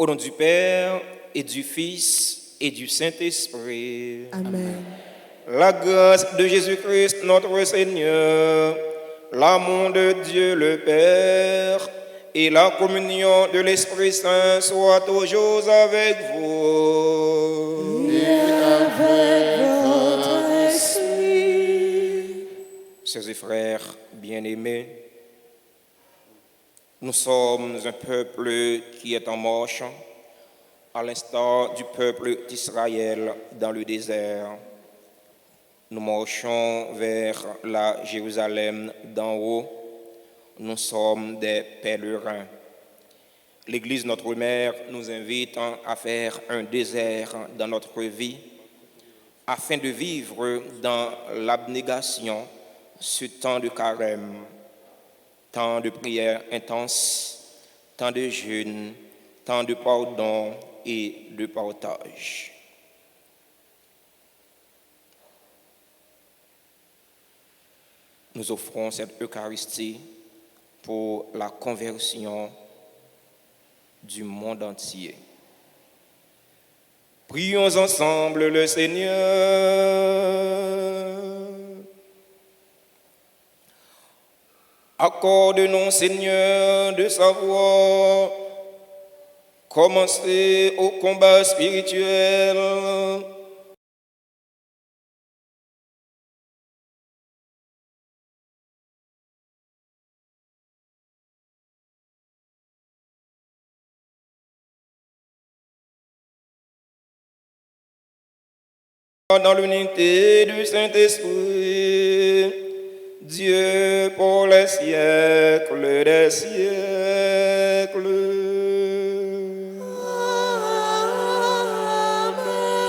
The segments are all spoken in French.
Au nom du Père et du Fils et du Saint-Esprit. Amen. La grâce de Jésus-Christ, notre Seigneur, l'amour de Dieu le Père et la communion de l'Esprit Saint soient toujours avec vous. Et avec votre esprit. Sœurs et frères bien-aimés, nous sommes un peuple qui est en marche, à l'instar du peuple d'Israël dans le désert. Nous marchons vers la Jérusalem d'en haut. Nous sommes des pèlerins. L'Église Notre Mère nous invite à faire un désert dans notre vie afin de vivre dans l'abnégation ce temps de carême, temps de prière intense, temps de jeûne, temps de pardon et de partage. Nous offrons cette Eucharistie pour la conversion du monde entier. Prions ensemble le Seigneur. Accorde-nous, Seigneur, de savoir commencer au combat spirituel. Dans l'unité du Saint-Esprit, Dieu pour les siècles des siècles. Amen.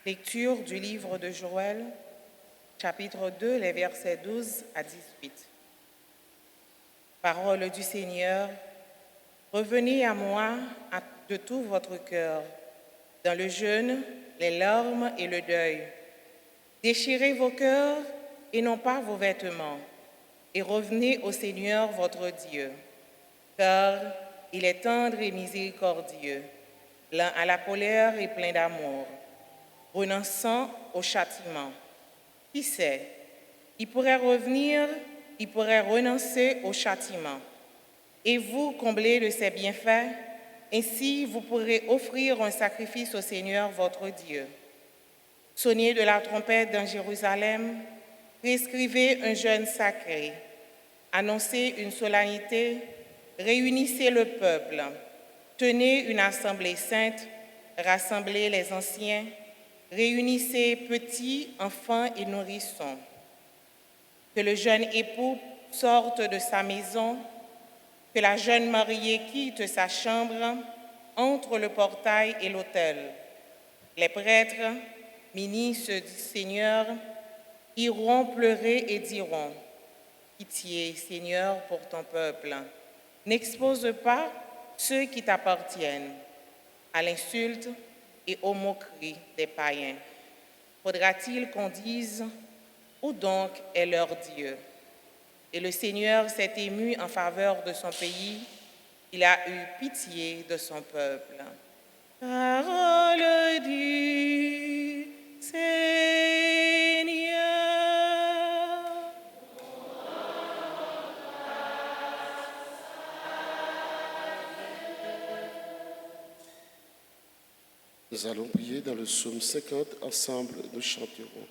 Lecture du livre de Joël, chapitre 2, les versets 12 à 18. Parole du Seigneur, revenez à moi de tout votre cœur, dans le jeûne, les larmes et le deuil. Déchirez vos cœurs et non pas vos vêtements, et revenez au Seigneur votre Dieu, car il est tendre et miséricordieux, lent à la colère et plein d'amour, renonçant au châtiment. Qui sait, il pourrait revenir, il pourrait renoncer au châtiment. Et vous, comblés de ses bienfaits, ainsi vous pourrez offrir un sacrifice au Seigneur votre Dieu. Sonnez de la trompette dans Jérusalem, prescrivez un jeûne sacré, annoncez une solennité, réunissez le peuple, tenez une assemblée sainte, rassemblez les anciens, réunissez petits, enfants et nourrissons. Que le jeune époux sorte de sa maison, que la jeune mariée quitte sa chambre entre le portail et l'autel. Les prêtres, ministres du Seigneur, iront pleurer et diront « Pitié, Seigneur, pour ton peuple. N'expose pas ceux qui t'appartiennent à l'insulte et aux moqueries des païens. Faudra-t-il qu'on dise « Où donc est leur Dieu ?» Et le Seigneur s'est ému en faveur de son pays, il a eu pitié de son peuple. Parole du Seigneur. Nous allons prier dans le psaume 50, ensemble nous chanterons.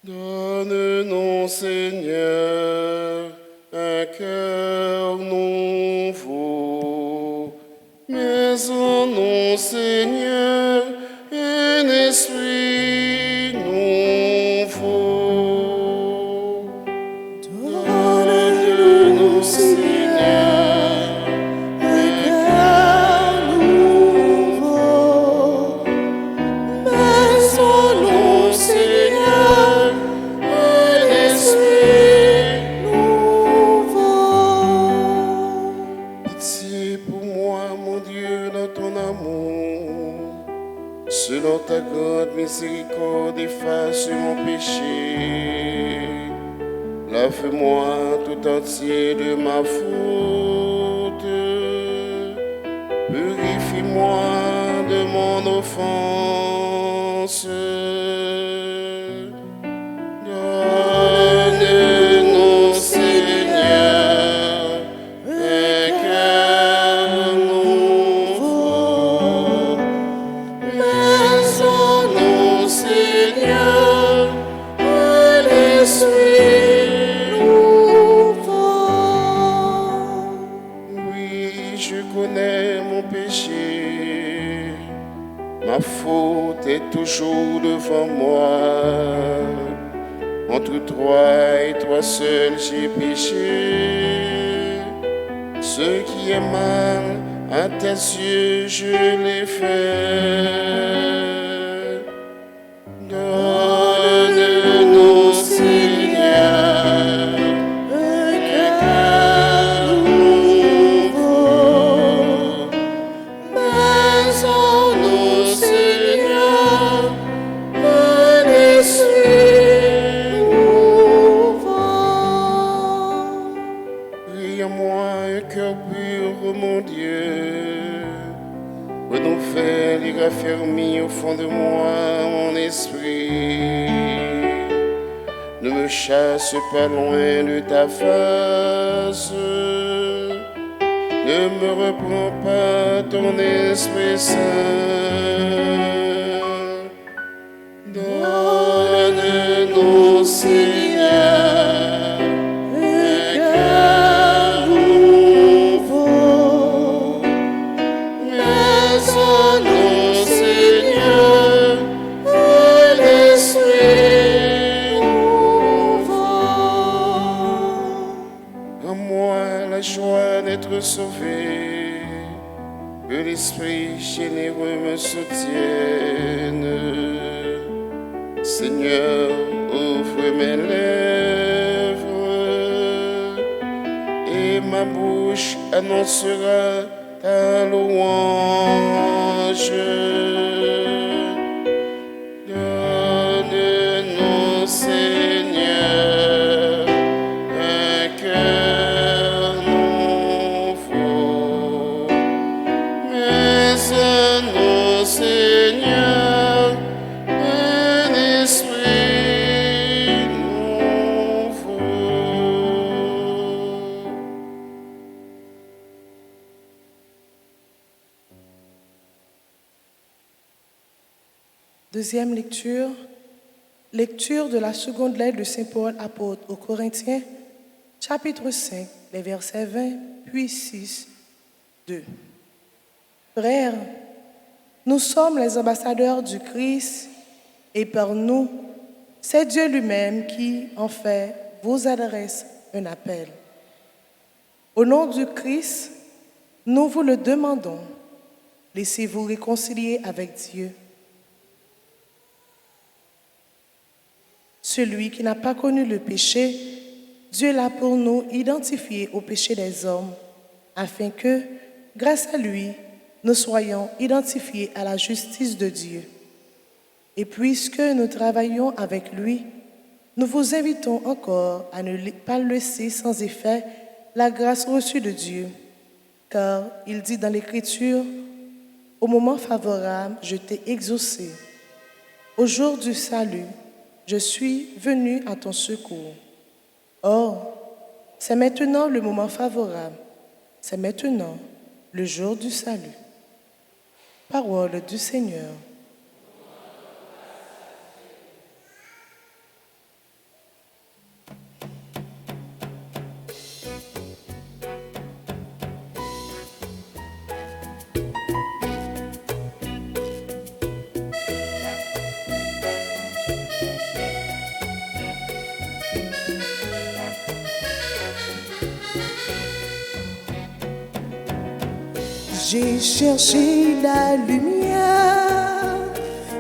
Donne-nous, Seigneur, un cœur nouveau, mais en nous, Seigneur, un esprit mon péché. Lave-moi tout entier de ma faute. Purifie-moi de mon offense. Donne-nous, Seigneur, un cœur nouveau. Mets en nous, Seigneur, un esprit nouveau. Oui, je connais mon péché. Ma faute est toujours devant moi. Entre toi et toi seul j'ai péché. Ce qui est mal à tes yeux, je l'ai fait. Donne-nous, Seigneur, un cœur nouveau. Mets en nous, Seigneur, un esprit nouveau. Crée en moi un cœur pur, ô mon Dieu. Renouvelle et raffermis au fond de moi mon esprit. Ne me chasse pas loin de ta face. Ne me reprends pas ton Esprit Saint. Donne-nous, Seigneur, un cœur nouveau. Mets en nous, Seigneur, un esprit nouveau. En moi la joie d'être sauvé, que l'Esprit généreux me soutienne. Seigneur, ouvre mes lèvres et ma bouche annoncera ta louange. Donne-nous, Seigneur, un cœur nouveau. Mets en nous, Seigneur, un esprit nouveau. Deuxième lecture. Lecture de la seconde lettre de Saint Paul apôtre aux Corinthiens, chapitre 5, les versets 20, puis 6, 2. Frères, nous sommes les ambassadeurs du Christ et par nous, c'est Dieu lui-même qui, en fait, vous adresse un appel. Au nom du Christ, nous vous le demandons, laissez-vous réconcilier avec Dieu. Celui qui n'a pas connu le péché, Dieu l'a pour nous identifié au péché des hommes, afin que, grâce à lui, nous soyons identifiés à la justice de Dieu. Et puisque nous travaillons avec lui, nous vous invitons encore à ne pas laisser sans effet la grâce reçue de Dieu, car il dit dans l'Écriture, « Au moment favorable, je t'ai exaucé. Au jour du salut, je suis venu à ton secours. » Or, c'est maintenant le moment favorable, c'est maintenant le jour du salut. Parole du Seigneur. J'ai cherché la lumière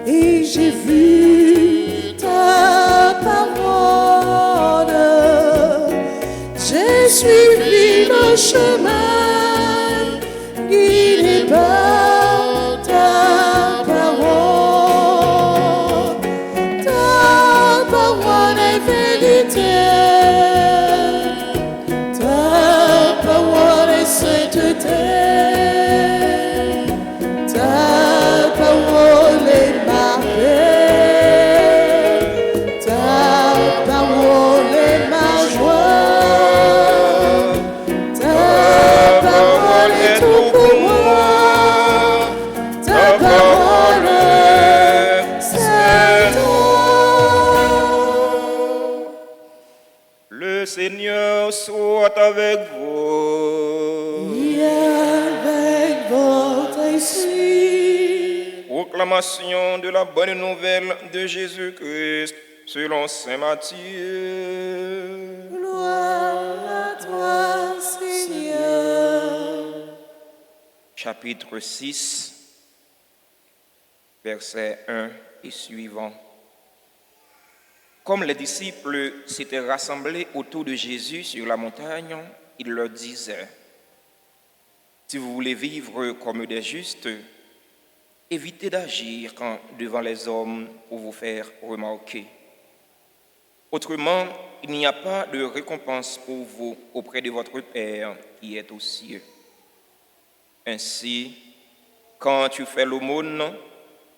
et j'ai vu ta parole. J'ai suivi le chemin guidé par ta parole. Ta Seigneur soit avec vous. Et avec votre esprit. Proclamation de la bonne nouvelle de Jésus-Christ selon saint Matthieu. Gloire à toi, Seigneur. Chapitre 6, versets 1 et suivants. Comme les disciples s'étaient rassemblés autour de Jésus sur la montagne, il leur disait: si vous voulez vivre comme des justes, évitez d'agir devant les hommes pour vous faire remarquer. Autrement, il n'y a pas de récompense pour vous auprès de votre Père qui est aux cieux. Ainsi, quand tu fais l'aumône,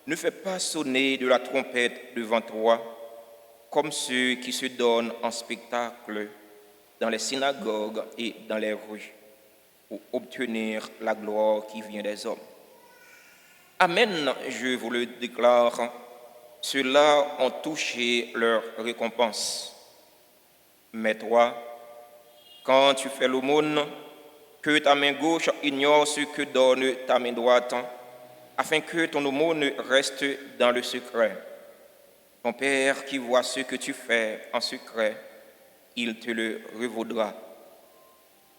ne fais pas sonner de la trompette devant toi, comme ceux qui se donnent en spectacle dans les synagogues et dans les rues, pour obtenir la gloire qui vient des hommes. Amen, je vous le déclare, ceux-là ont touché leur récompense. Mais toi, quand tu fais l'aumône, que ta main gauche ignore ce que donne ta main droite, afin que ton aumône reste dans le secret. Ton Père qui voit ce que tu fais en secret, il te le revaudra.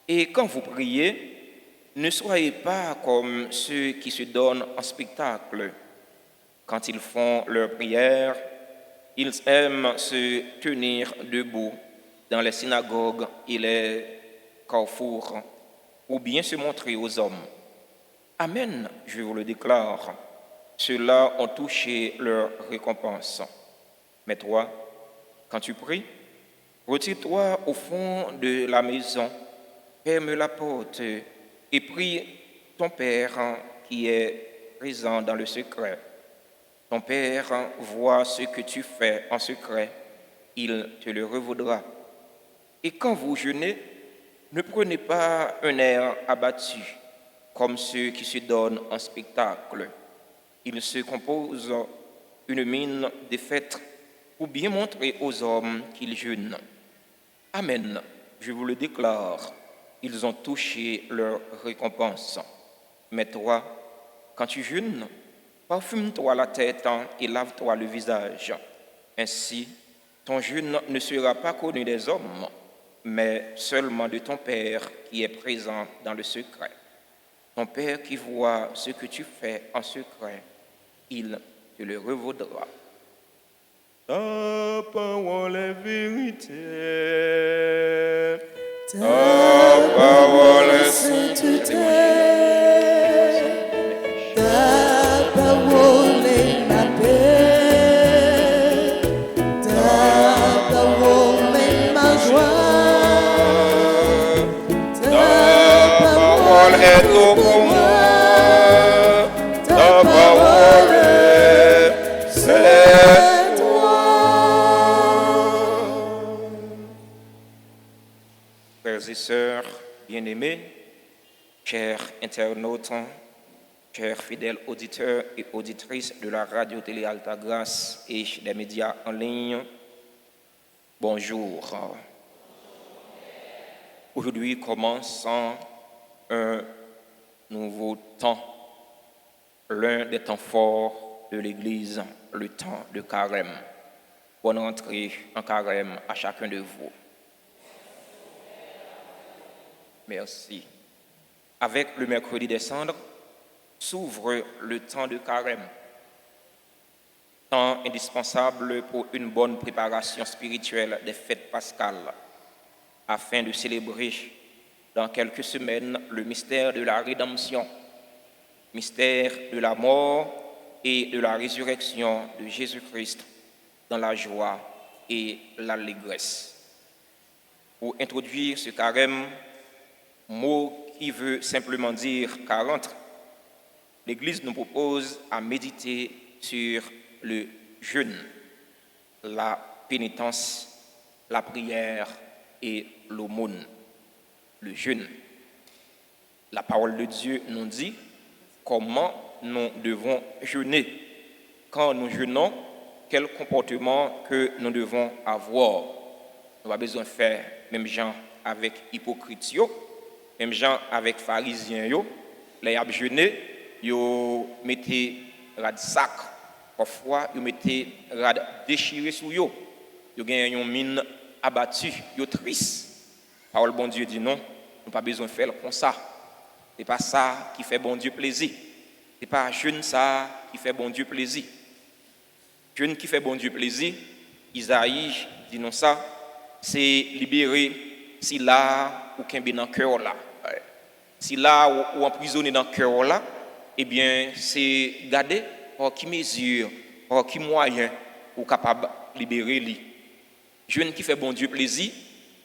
Et quand vous priez, ne soyez pas comme ceux qui se donnent en spectacle. Quand ils font leur prière, ils aiment se tenir debout dans les synagogues et les carrefours, ou bien se montrer aux hommes. Amen, je vous le déclare, ceux-là ont touché leur récompense. Mais toi, quand tu pries, retire-toi au fond de la maison, ferme la porte et prie ton Père qui est présent dans le secret. Ton Père voit ce que tu fais en secret, il te le revaudra. Et quand vous jeûnez, ne prenez pas un air abattu, comme ceux qui se donnent en spectacle. Ils se composent une mine défaite pour bien montrer aux hommes qu'ils jeûnent. Amen, je vous le déclare, ils ont touché leur récompense. Mais toi, quand tu jeûnes, parfume-toi la tête et lave-toi le visage. Ainsi, ton jeûne ne sera pas connu des hommes, mais seulement de ton Père qui est présent dans le secret. Ton Père qui voit ce que tu fais en secret, il te le revaudra. Ta parole est vérité. Ta parole est sainteté. Ta parole est la paix. Ta parole est ma joie. Ta parole est au commun. Ta parole c'est toi. Frères et sœurs bien-aimés, chers internautes, chers fidèles auditeurs et auditrices de la radio-télé Altagrace et des médias en ligne, bonjour. Aujourd'hui commence un nouveau temps, l'un des temps forts de l'Église, le temps de carême. Bonne rentrée en carême à chacun de vous. Merci. Avec le mercredi des cendres, s'ouvre le temps de carême, temps indispensable pour une bonne préparation spirituelle des fêtes pascales, afin de célébrer dans quelques semaines le mystère de la rédemption, mystère de la mort et de la résurrection de Jésus-Christ dans la joie et l'allégresse. Pour introduire ce carême, mot qui veut simplement dire 40, l'Église nous propose à méditer sur le jeûne, la pénitence, la prière et l'aumône. Le jeûne. La parole de Dieu nous dit comment nous devons jeûner. Quand nous jeûnons, quel comportement que nous devons avoir. nous pas besoin de faire même gens avec hypocrites yo, même gens avec pharisiens yo, les a jeûné, yo mettez rad sac, parfois yo mettez rad déchiré sous yo. Yo gagne une mine abattue, yo triste. Parole bon Dieu dit non, nous pas besoin de faire comme ça. C'est pas ça qui fait bon Dieu plaisir. C'est pas jeune ça qui fait bon Dieu plaisir. Jeune qui fait bon Dieu plaisir, Isaïe dit non ça, c'est libérer si là ou qu'un dans cœur là. Si là ou emprisonné dans cœur là, eh bien c'est garder par qui mesure, par qui moyen ou capable libérer lui. Jeune qui fait bon Dieu plaisir,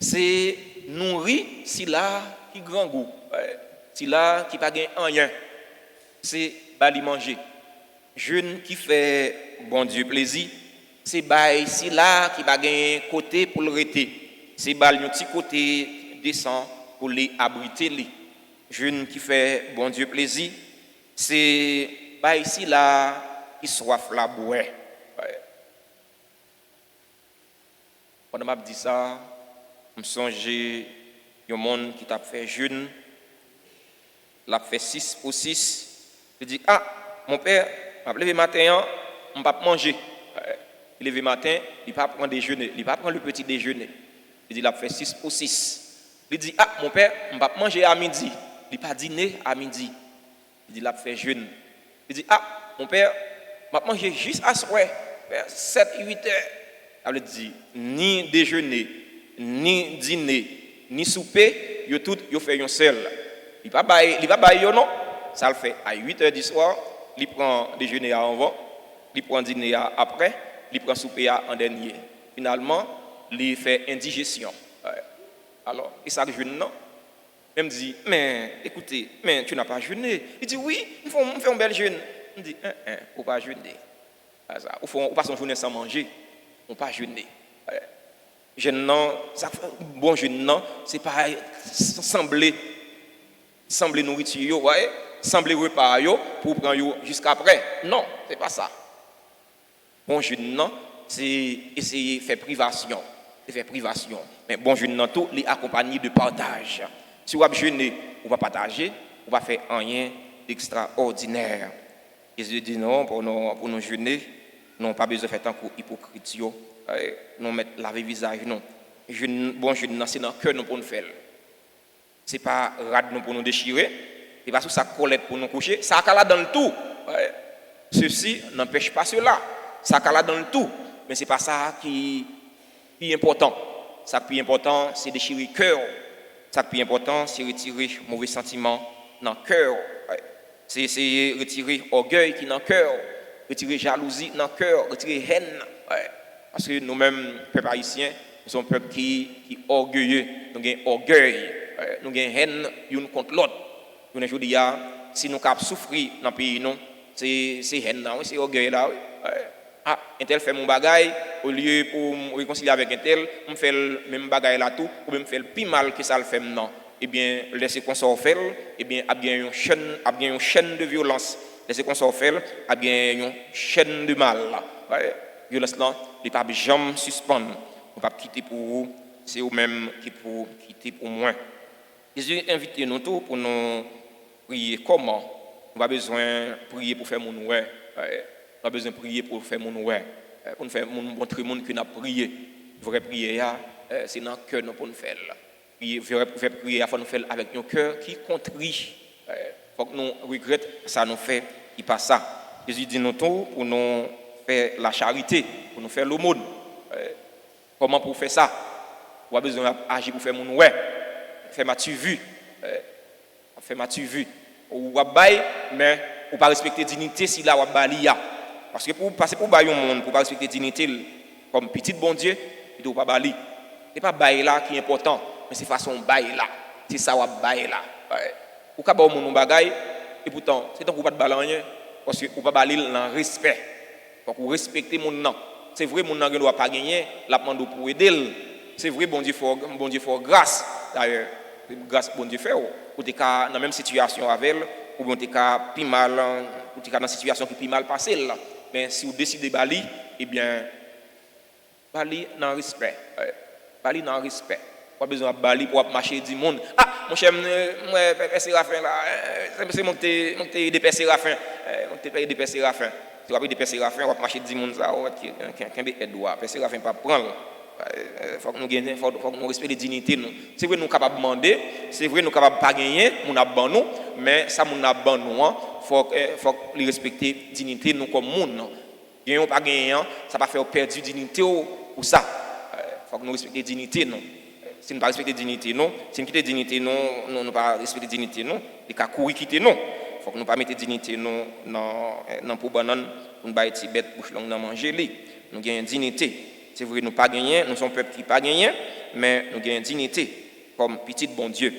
c'est nourrir si là qui grand goût, si là qui pas gain rien, c'est bali manger. Jeune qui fait bon Dieu plaisir, c'est bail si là qui pas gain côté pour le rester, c'est bal un petit côté descend pour les abriter les. Jeune qui fait bon Dieu plaisir, c'est bail si là qui soif la boire. Quand m'a dit ça, je me songeais un monde qui t'a fait jeune, l'a fait 6 pour 6. Je dis ah mon père, m'a levé matin, on pas manger. Il levé matin, il pas prendre déjeuner, il pas prendre le petit déjeuner. Il dit l'a fait 6 pour 6. Il dit ah mon père, on pas manger à midi, il pas dîner à midi. Il dit l'a fait jeune. Il dit ah mon père, m'a manger juste à soir, vers 7 8 heures. Elle dit ni déjeuner, ni dîner, ni souper, yo tout yo fait un seul. Il pas bail yo non, ça le fait à 8h du soir, il prend déjeuner avant, il prend dîner après, il prend souper en dernier. Finalement, il fait indigestion. Alors, et ça jeûne non. Même dit mais écoutez, mais tu n'as pas jeûné. Il dit oui, on fait un bel jeûne. On dit faut pas jeûner. Ça, on passe une journée sans manger. On pas jeûner. Jeûne non, ça bon jeûne non, c'est pas sembler nourriture yo, ouais, sembler repas yo pour prendre yo jusqu'après. Non, c'est pas ça. Bon jeûne non, c'est essayer faire privation, Mais bon jeûne non tout les accompagné de partage. Si vous jeûner, on va partager, on va faire rien d'extraordinaire. Jésus dit non pour nous jeûner. Non, pas besoin de faire tant que hypocrite, non mettre laver visage, non. Bon, c'est dans le cœur pour nous faire. Ce n'est pas rad pour nous déchirer, ce n'est pas sous sa colette pour nous coucher, ça là dans le tout. Ceci n'empêche pas cela, ça là dans le tout, mais ce n'est pas ça qui est important. Ça qui est important, c'est déchirer le cœur. Ça qui est important, c'est retirer mauvais sentiments dans le cœur. C'est retirer l'orgueil qui est dans le cœur. Retirer jalousie dans le cœur, retirer haine. Parce que nous-mêmes, peuple haïtien, nous sommes un peuple qui est orgueilleux. Nous avons orgueil, nous avons haine l'une contre l'autre. Nous avons dit, si nous avons souffert dans le pays, c'est haine, c'est orgueil là. Ah, un tel fait mon bagaille, au lieu pour me réconcilier avec un tel, on fait le même bagaille là tout, ou même faire le plus mal que ça le fait maintenant. Eh bien, laissez qu'on s'en fait, eh bien, il y a une chaîne de violence. Laissez qu'on s'en fait, il y a une chaîne de mal. Violence là, il ne peut pas jamais suspendre. On ne peut pas quitter pour vous, c'est vous-même qui pour quitter pour moi. Jésus invite nous tous pour nous prier comment. On n'a pas besoin de prier pour faire mon ouais. On n'a pas besoin de prier pour faire mon ouais. Pour nous faire montrer au monde que nous avons prié. Vraie prière, c'est dans le cœur pour nous faire. Vraie prière, il faut nous faire avec un cœur qui contrit. Il faut que nous regrettons ça nous fait, il passe ça. Jésus dit nous tous pour nous faire la charité, pour nous faire l'aumône. Comment pour faire ça? On a besoin d'agir pour faire mon ouais. Faire ma tu vu. Faire ma tu vu. Ou va bailler, mais ou pas respecter dignité si là ou balia. Parce que pour passer pour bailler un monde, pour pas respecter dignité comme petit bon Dieu, il doit pas bali. C'est pas bailler là qui est important, mais c'est façon bailler là. C'est ça ou bailler là. Ou ka ba au monde bagaille et pourtant c'est tant qu'on pas de bailler rien parce que ou pas bailler dans respect. Donc ou respecter mon nom. C'est vrai mon nom ne doit pas gagner, la demande pour aider. C'est vrai bon Dieu faut grâce. D'ailleurs, grâce bon Dieu fait ou t'es dans la même situation avec elle ou bien t'es plus mal ou t'es dans une situation qui plus mal passée là. Mais si vous décidez de bali, eh bien bali dans respect. Bali dans respect. Pas besoin de bali pour marcher du monde. Ah, mon cher, moi, Père Séraphin là, c'est monter des Père Séraphin, monter des Père Séraphin. Tu vas des Père Séraphin, on va marcher du monde ça, qu'un aide droit. Père Séraphin pas prendre. Faut que nous gagnions, faut que nous respections les dignités nous. C'est vrai nous capables de demander, c'est vrai nous capables pas gagner, on a ban nous, mais ça mon a ban nous, faut les respecter dignité nous comme monde. Gagnons pas gagnant, ça pas faire perdre dignité ou ça. Faut que nous respecter dignité nous. Si nous ne respectons pas la dignité, non. Si nous quittons la dignité, non, nous ne pas respecter la dignité, non. Les cas courir quitter, non. Il faut que nous ne pas mettre la dignité, non, dans pour banane, pour ne pas être bête, pour nous manger. Nous gagnons dignité. C'est vrai, nous pas gagner, nous sommes peuple qui pas gagner, mais nous gagnons dignité comme petit bon Dieu.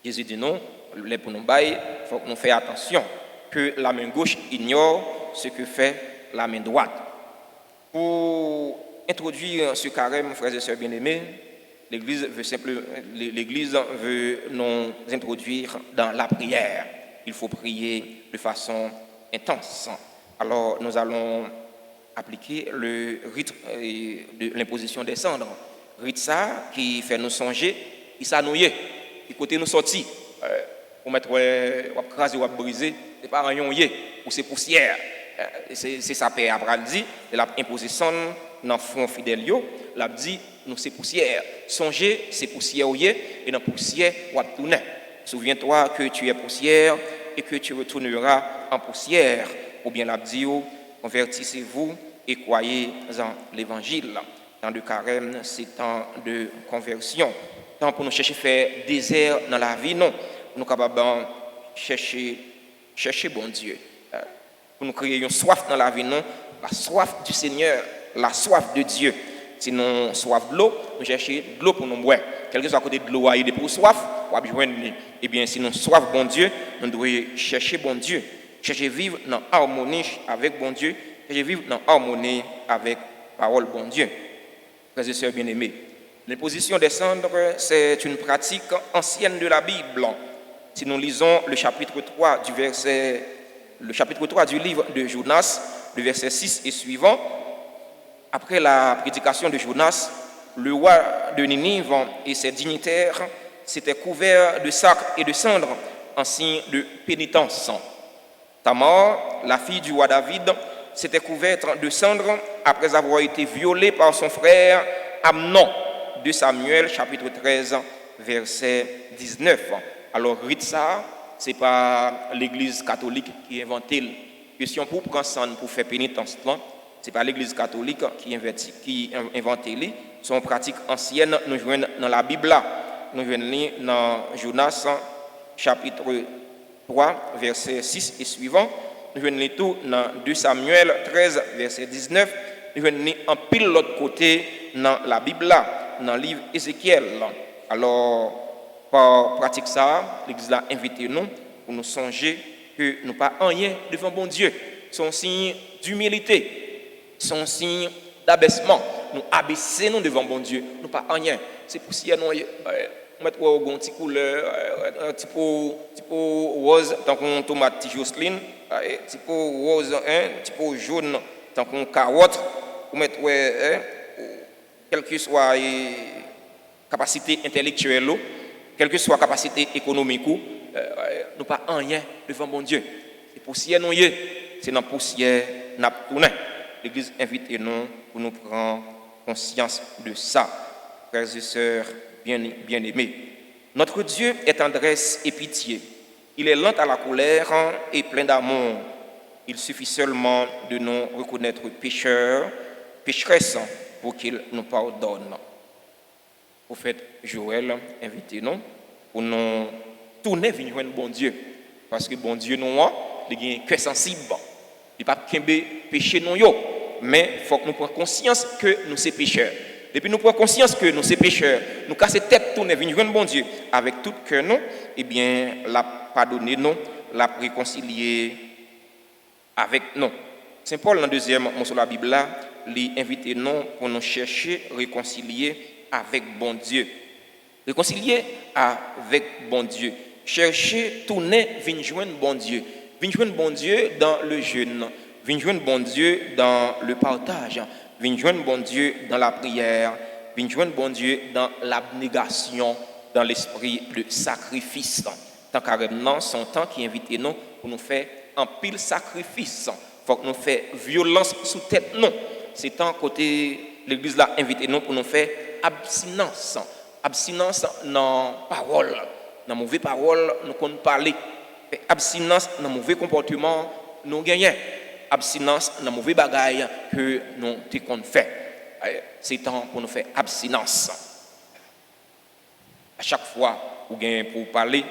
Jésus dit non, pour nous bailler, il faut que nous fassions attention que la main gauche ignore ce que fait la main droite. Pour introduire ce carême, frères et sœurs bien-aimés, l'Église veut nous introduire dans la prière. Il faut prier de façon intense. Alors, nous allons appliquer le rite de l'imposition des cendres. Rite ça qui fait nous songer, qui s'annouille, qui côté nous sortir. Pour mettre, ou craser ou briser, c'est pas un yé, ou c'est poussière. C'est ça, Père Abraham dit, il a imposé son dans le front fidèle, il a dit, nous c'est poussière. Songez, c'est poussière et dans poussière, on va tourner. Souviens-toi que tu es poussière et que tu retourneras en poussière. Ou bien l'a dit, convertissez-vous et croyez en l'évangile. Dans le carême, c'est temps de conversion. Temps pour nous chercher à faire désert dans la vie, non. Nous sommes capables de chercher bon Dieu. Pour nous créer une soif dans la vie, non. La soif du Seigneur, la soif de Dieu. Si nous soif de l'eau, nous cherchons de l'eau pour nous boire. Quel que soit côté de l'eau, il est pour soif, on va besoin de lui. Eh bien, si nous soif bon Dieu, nous devons chercher bon Dieu. Chercher vivre dans harmonie avec bon Dieu. Chercher vivre dans harmonie avec parole bon Dieu. Frères et sœurs bien-aimés, l'imposition des cendres, c'est une pratique ancienne de la Bible. Si nous lisons le chapitre 3 du livre de Jonas, le verset 6 et suivant, après la prédication de Jonas, le roi de Ninive et ses dignitaires s'étaient couverts de sacs et de cendres en signe de pénitence. Tamar, la fille du roi David, s'était couverte de cendres après avoir été violée par son frère Amnon, de Samuel, chapitre 13, verset 19. Alors, rite ça, ce n'est pas l'Église catholique qui a inventé la question pour prendre cendre pour faire pénitence. Ce n'est pas l'Église catholique qui a inventé les. C'est une pratique ancienne, nous jouons dans la Bible. Nous jouons dans Jonas, chapitre 3, verset 6 et suivant. Nous jouons tout dans 2 Samuel 13, verset 19. Nous jouons en pile l'autre côté dans la Bible, dans le livre Ézéchiel. Alors, par pratique ça, l'Église a invité nous pour nous songer que nous pas rien devant bon Dieu. C'est un signe d'humilité. C'est un signe d'abaissement. Nous abaisser nous devant bon Dieu. Nous pas rien. C'est pour si nous mettre un petit couleur, un petit peu rose, tant qu'on tomate Jocelyne, un petit peu rose, un petit peu jaune, tant qu'on carotte, pour mettre quelle que soit capacité intellectuelle, quelle que soit capacité économique, nous pas rien devant bon Dieu. C'est poussière nous c'est dans poussière n'a tourné. L'Église invite nous pour nous prendre conscience de ça, frères et sœurs bien-aimés. Notre Dieu est tendresse et pitié. Il est lent à la colère et plein d'amour. Il suffit seulement de nous reconnaître pécheresses, pour qu'il nous pardonne. Prophète Joël, invitez-nous pour nous tourner vers le bon Dieu. Parce que bon Dieu, nous, il a un cœur sensible. Il n'y a pas de péché, mais il faut que nous prenions conscience que nous sommes pécheurs. Depuis nous prenons conscience que nous sommes pécheurs, nous cassons tête tourner vers le bon Dieu avec tout cœur, nous, eh bien, la pardonner, nous, la réconcilier avec nous. Saint Paul, dans le deuxième mot sur la Bible, là, invite nous pour nous chercher à réconcilier avec bon Dieu. Réconcilier avec bon Dieu. Chercher, tourner, venir joindre bon Dieu. Venir joindre bon Dieu dans le jeûne. Venir joindre bon Dieu dans le partage. Venir joindre bon Dieu dans la prière. venir joindre bon Dieu dans l'abnégation, dans l'esprit de sacrifice. Tant carrément, son temps qui invite nous pour nous faire un pile sacrifice. Il faut que nous fassions violence sous tête, non. C'est tant côté l'église là invite nous pour nous faire abstinence. Abstinence dans la parole. Dans la mauvaise parole, nous comptons parler. Abstinence dans le mauvais comportement, nous gagnons. Abstinence dans le mauvais bagaille que nous devons faire. C'est temps pour nous faire abstinence. À chaque fois, vous gagnez pour parler,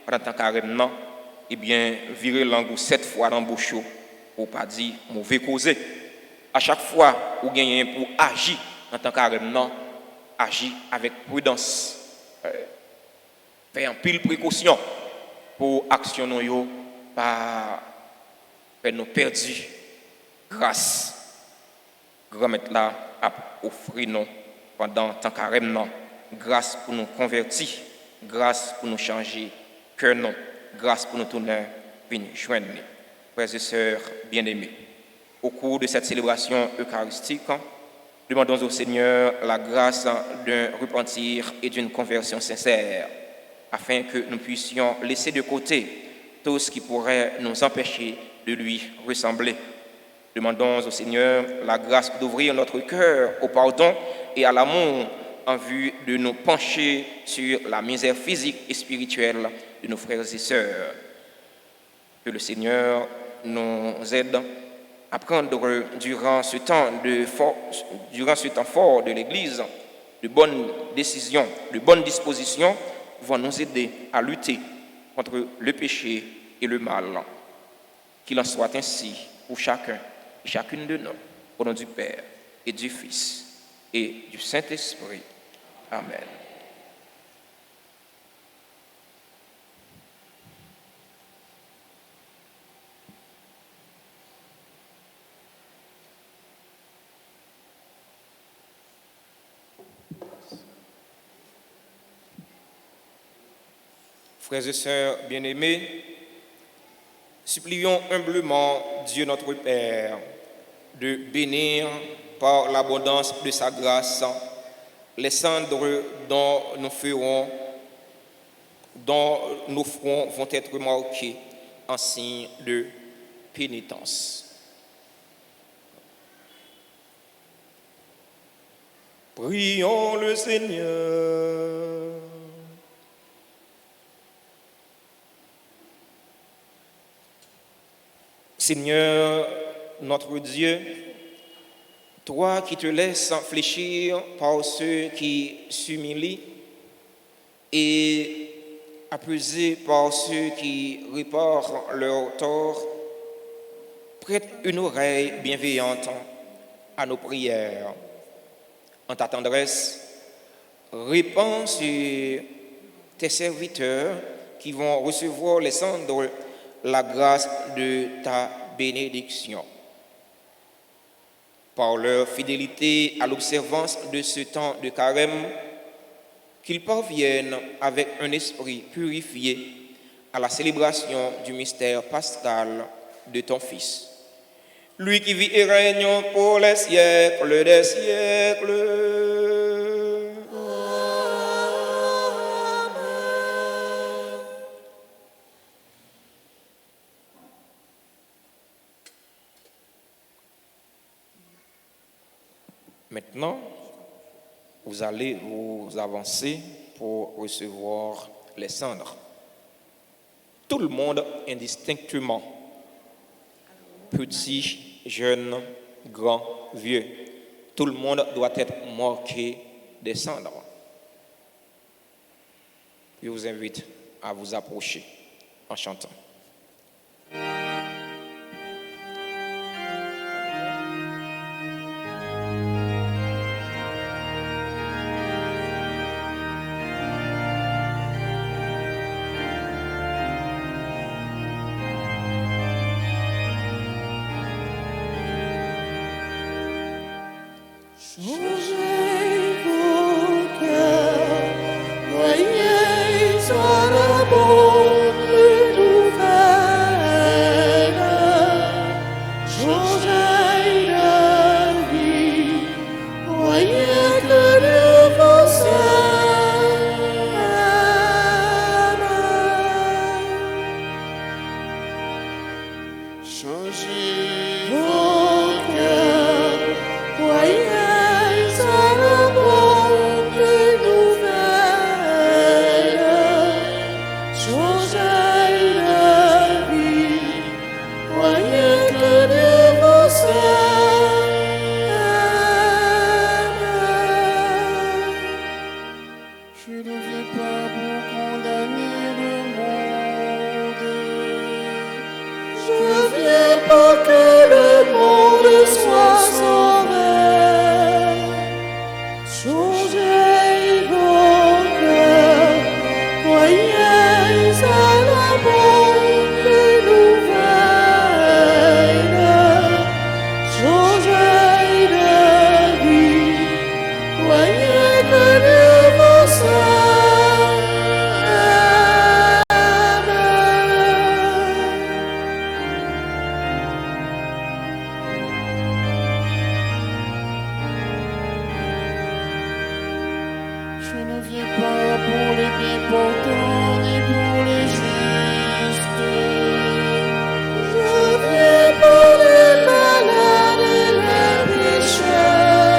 pendant tant carrément, eh bien, virer langue 7 fois dans le bouche pour pas dire mauvais causé. À chaque fois, vous gagnez pour agir en tant carrément, agir avec prudence. Faire un pile précaution pour actionner nous pas faire nous perdus grâce grand maître là a offrir nous pendant tant carrément grâce pour nous convertir, grâce pour nous changer cœur non, grâce pour nous tourner venir joindre. Frères et sœurs bien-aimés, au cours de cette célébration eucharistique, demandons au Seigneur la grâce d'un repentir et d'une conversion sincère, afin que nous puissions laisser de côté tout ce qui pourrait nous empêcher de lui ressembler. Demandons au Seigneur la grâce d'ouvrir notre cœur au pardon et à l'amour en vue de nous pencher sur la misère physique et spirituelle de nos frères et sœurs. Que le Seigneur nous aide à prendre durant ce temps fort de l'Église de bonnes décisions, de bonnes dispositions vont nous aider à lutter contre le péché et le mal. Qu'il en soit ainsi pour chacun et chacune de nous, au nom du Père et du Fils et du Saint-Esprit. Amen. Frères et sœurs bien-aimés, supplions humblement Dieu notre Père de bénir par l'abondance de sa grâce les cendres dont nos fronts vont être marqués en signe de pénitence. Prions le Seigneur. Seigneur, notre Dieu, toi qui te laisses fléchir par ceux qui s'humilient et apaisé par ceux qui réparent leurs torts, prête une oreille bienveillante à nos prières. En ta tendresse, répands sur tes serviteurs qui vont recevoir les cendres la grâce de ta bénédiction. Par leur fidélité à l'observance de ce temps de carême, qu'ils parviennent avec un esprit purifié à la célébration du mystère pascal de ton Fils. Lui qui vit et règne pour les siècles des siècles. Maintenant, vous allez vous avancer pour recevoir les cendres. Tout le monde indistinctement, petit, jeune, grand, vieux, tout le monde doit être marqué des cendres. Je vous invite à vous approcher en chantant. Voyez que le Changez vos cœurs, croyez à la bonne nouvelle. Changez de vie, croyez que Dieu vous Je ne viens pas pour les bien portants ni pour les justes. Je viens pour les malades et les pécheurs.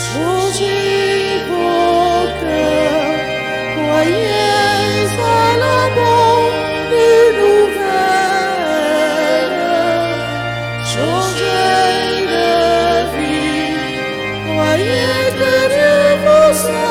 Changez vos cœurs, croyez à la bonne nouvelle. Changez de vie, croyez que Dieu vous aime.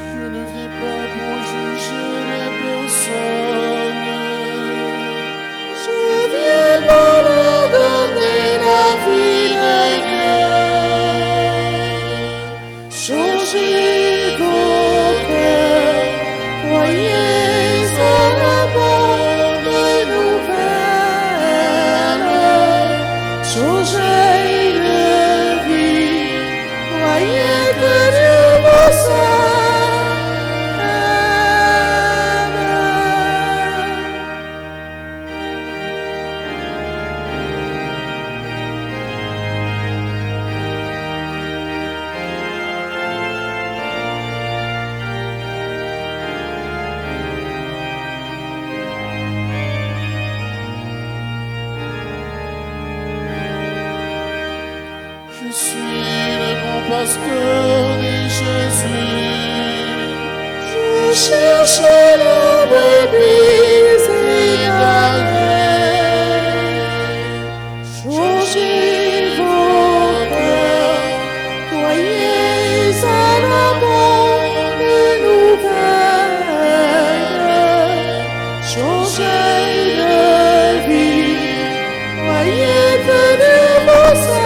Je ne viens pas pour juger les personnes. Je viens pour leur donner la vie de Dieu. Changez vos cœurs, croyez à la bonne nouvelle. Changez de vie, croyez que Dieu vous aime. Je suis le bon pasteur, dit Jésus. Je cherche la brebis égarée. Changez vos cœurs, croyez à la bonne nouvelle. Changez de vie, croyez que Dieu vous aime.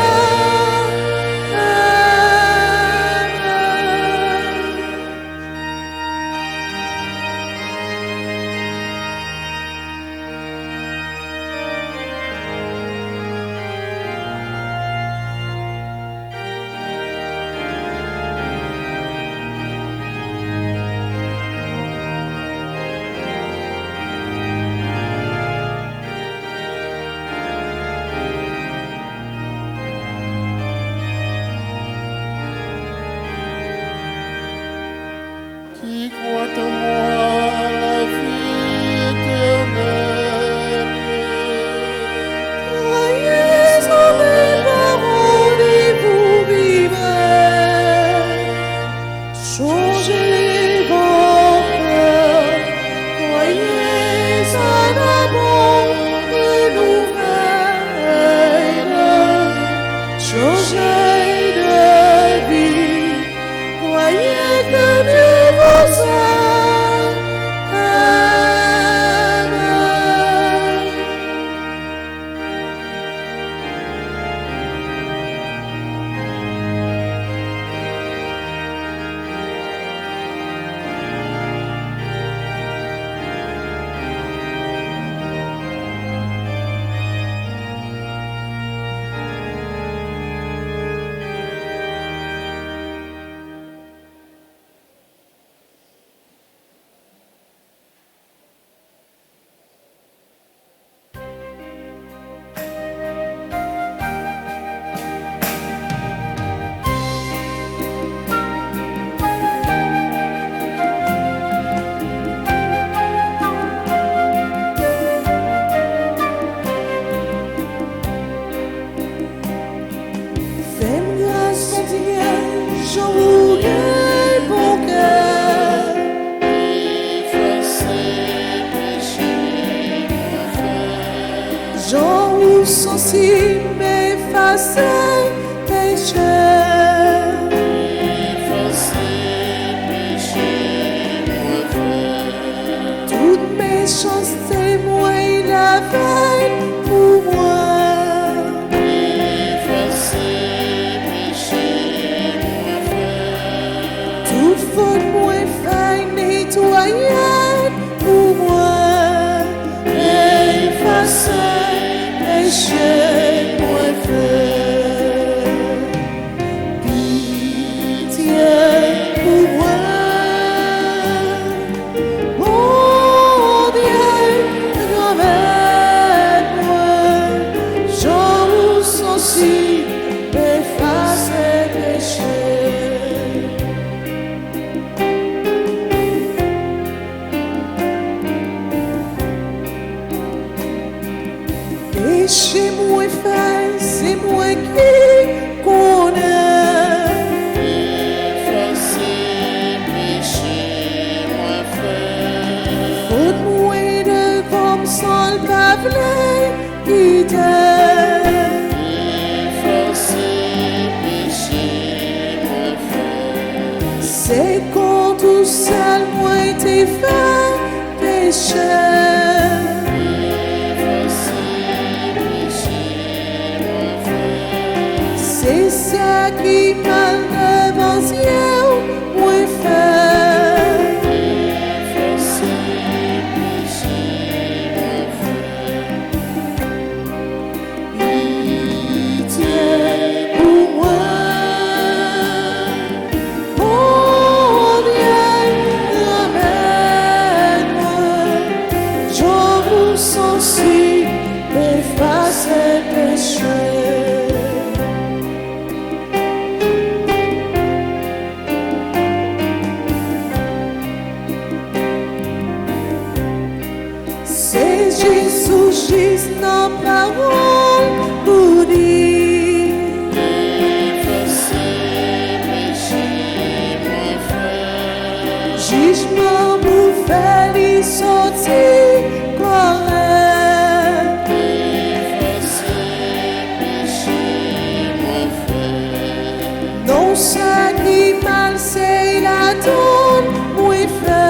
sensible, effacer péché. Toute méchanceté, moi, il a fait pour moi. Toute faute, moi, fait nettoyer pour moi. Effacer péché, moi, fait. Pitié pour moi. Mon Dieu, ramène-moi. J'en sensible, effacer péché. Péché moi fait, c'est moi qui connais. Faute moi de comme sans le pavlet quitter. C'est quand tout seul moi t'ai fait péché. C'est ça qui m'a devant ciel, moi fait. Pitié pour moi. Mon Dieu, ramène-moi. J'en vous sensible, effacer péché. C'est Jésus, juste nos paroles pour dire. Jugement vous fait les sortir correct. Non, ça qui mal, c'est la donne, moi fait.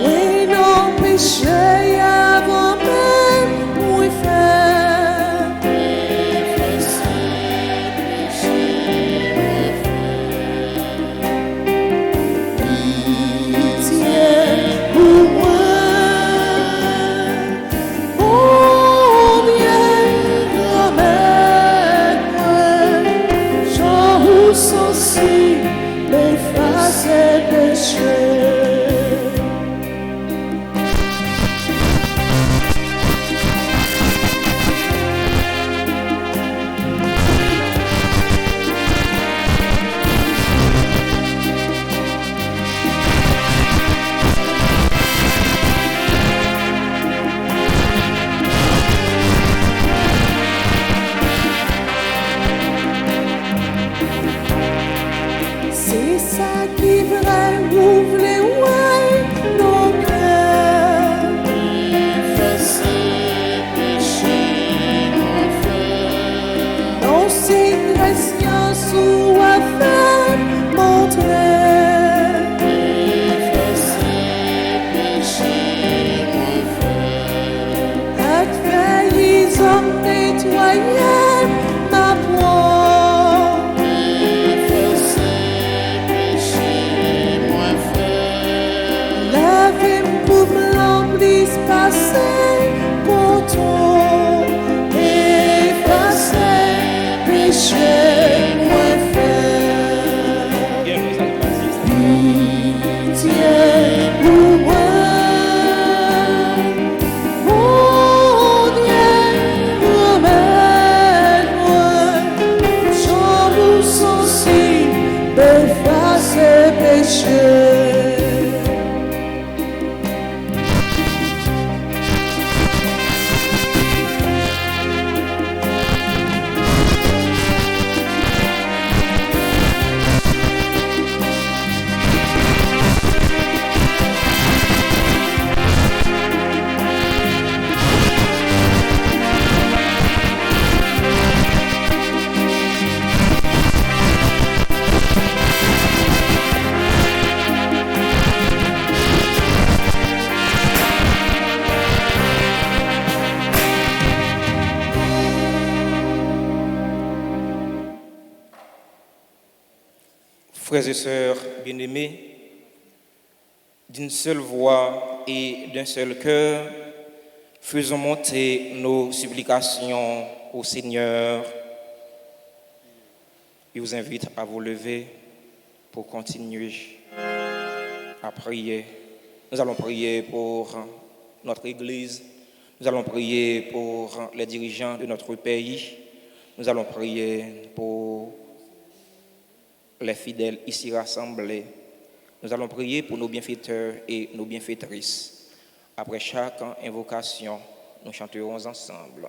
Oui, non, péché avant même, moi fait. Pitié pour moi. Mon Dieu, ramène-moi. J'en vous sensible, effacer péché. C'est ça qui vrai ouvre les ouais, nos cœurs. Non, c'est grâce ou à faire montrer. Accueillis hommes nettoyer ma voix. Lavez-moi pour me l'emblis passer pour toi. Effacer péché, moi fait. Bien, nous allons passer. Pitié pour moi. Mon Dieu, ramène-moi. J'en vous sensible, effacer péché. Frères et sœurs bien-aimés, d'une seule voix et d'un seul cœur, faisons monter nos supplications au Seigneur. Je vous invite à vous lever pour continuer à prier. Nous allons prier pour notre Église, nous allons prier pour les dirigeants de notre pays, nous allons prier pour les fidèles ici rassemblés. Nous allons prier pour nos bienfaiteurs et nos bienfaitrices. Après chaque invocation, nous chanterons ensemble.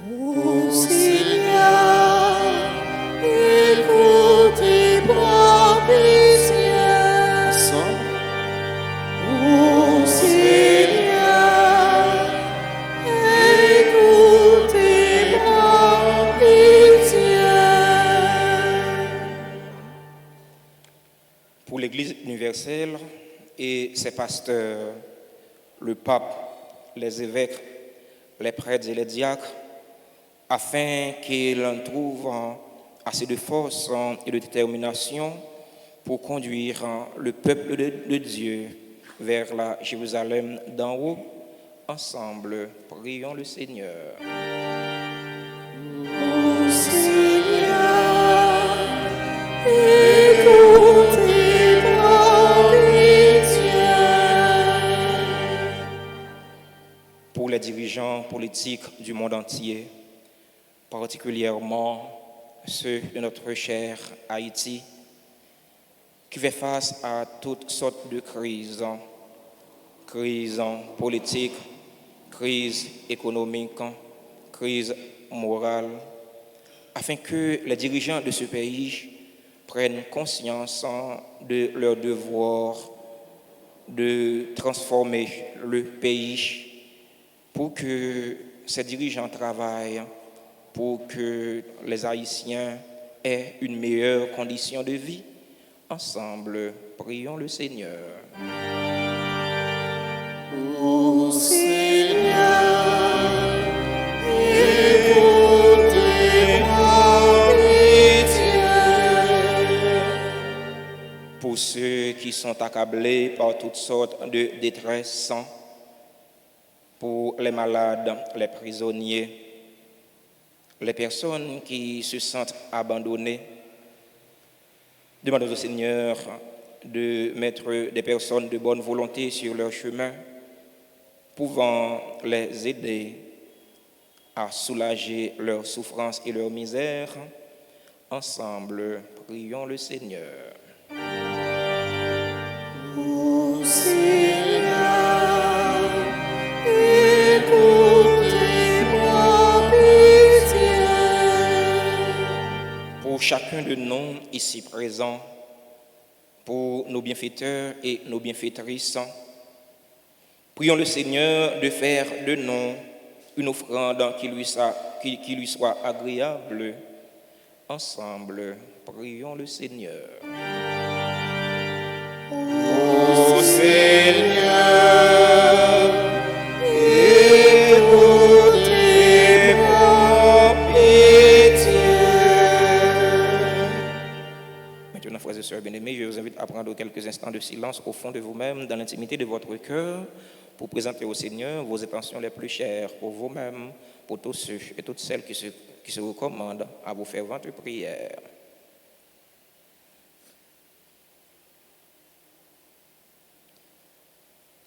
Ô Seigneur, écoute tes prophéties. Ensemble, Ô Seigneur, écoute tes prophéties. Pour l'Église universelle et ses pasteurs, le pape, les évêques, les prêtres et les diacres, afin qu'ils trouvent assez de force et de détermination pour conduire le peuple de Dieu vers la Jérusalem d'en haut. Ensemble, prions le Seigneur. Ô Seigneur, écoute tes prophéties. Pour les dirigeants politiques du monde entier, particulièrement ceux de notre cher Haïti, qui fait face à toutes sortes de crises, crises politiques, crises économiques, crises morales, afin que les dirigeants de ce pays prennent conscience de leur devoir de transformer le pays pour que ces dirigeants travaillent pour que les Haïtiens aient une meilleure condition de vie. Ensemble, prions le Seigneur. Ô Seigneur, écoute tes prophéties. Pour ceux qui sont accablés par toutes sortes de détresse, pour les malades, les prisonniers, les personnes qui se sentent abandonnées, demandons au Seigneur de mettre des personnes de bonne volonté sur leur chemin, pouvant les aider à soulager leurs souffrances et leurs misères. Ensemble, prions le Seigneur. Ô Seigneur, écoute tes prophéties. Pour chacun de nous ici présents, pour nos bienfaiteurs et nos bienfaitrices, prions le Seigneur de faire de nous une offrande qui lui soit agréable. Ensemble, prions le Seigneur. ô Seigneur, écoute tes prophéties. Maintenant, frères et sœurs bien-aimés, je vous invite à prendre quelques instants de silence au fond de vous-même, dans l'intimité de votre cœur, pour présenter au Seigneur vos intentions les plus chères pour vous-même, pour tous ceux et toutes celles qui se recommandent à vos ferventes prières.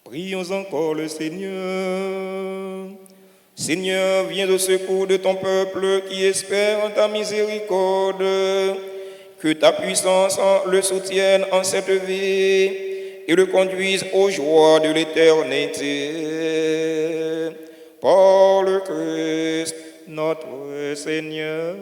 Prions encore le Seigneur. Seigneur, viens au secours de ton peuple qui espère ta miséricorde. Que ta puissance le soutienne en cette vie et le conduise aux joies de l'éternité. Par le Christ, notre Seigneur.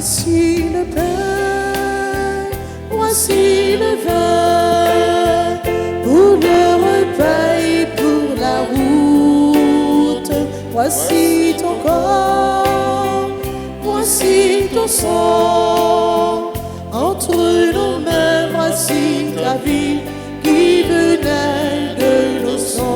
Voici le pain, voici le vin, pour le repas et pour la route. Voici ton corps, voici ton sang, entre nos mains, voici ta vie qui venait de nos cendres.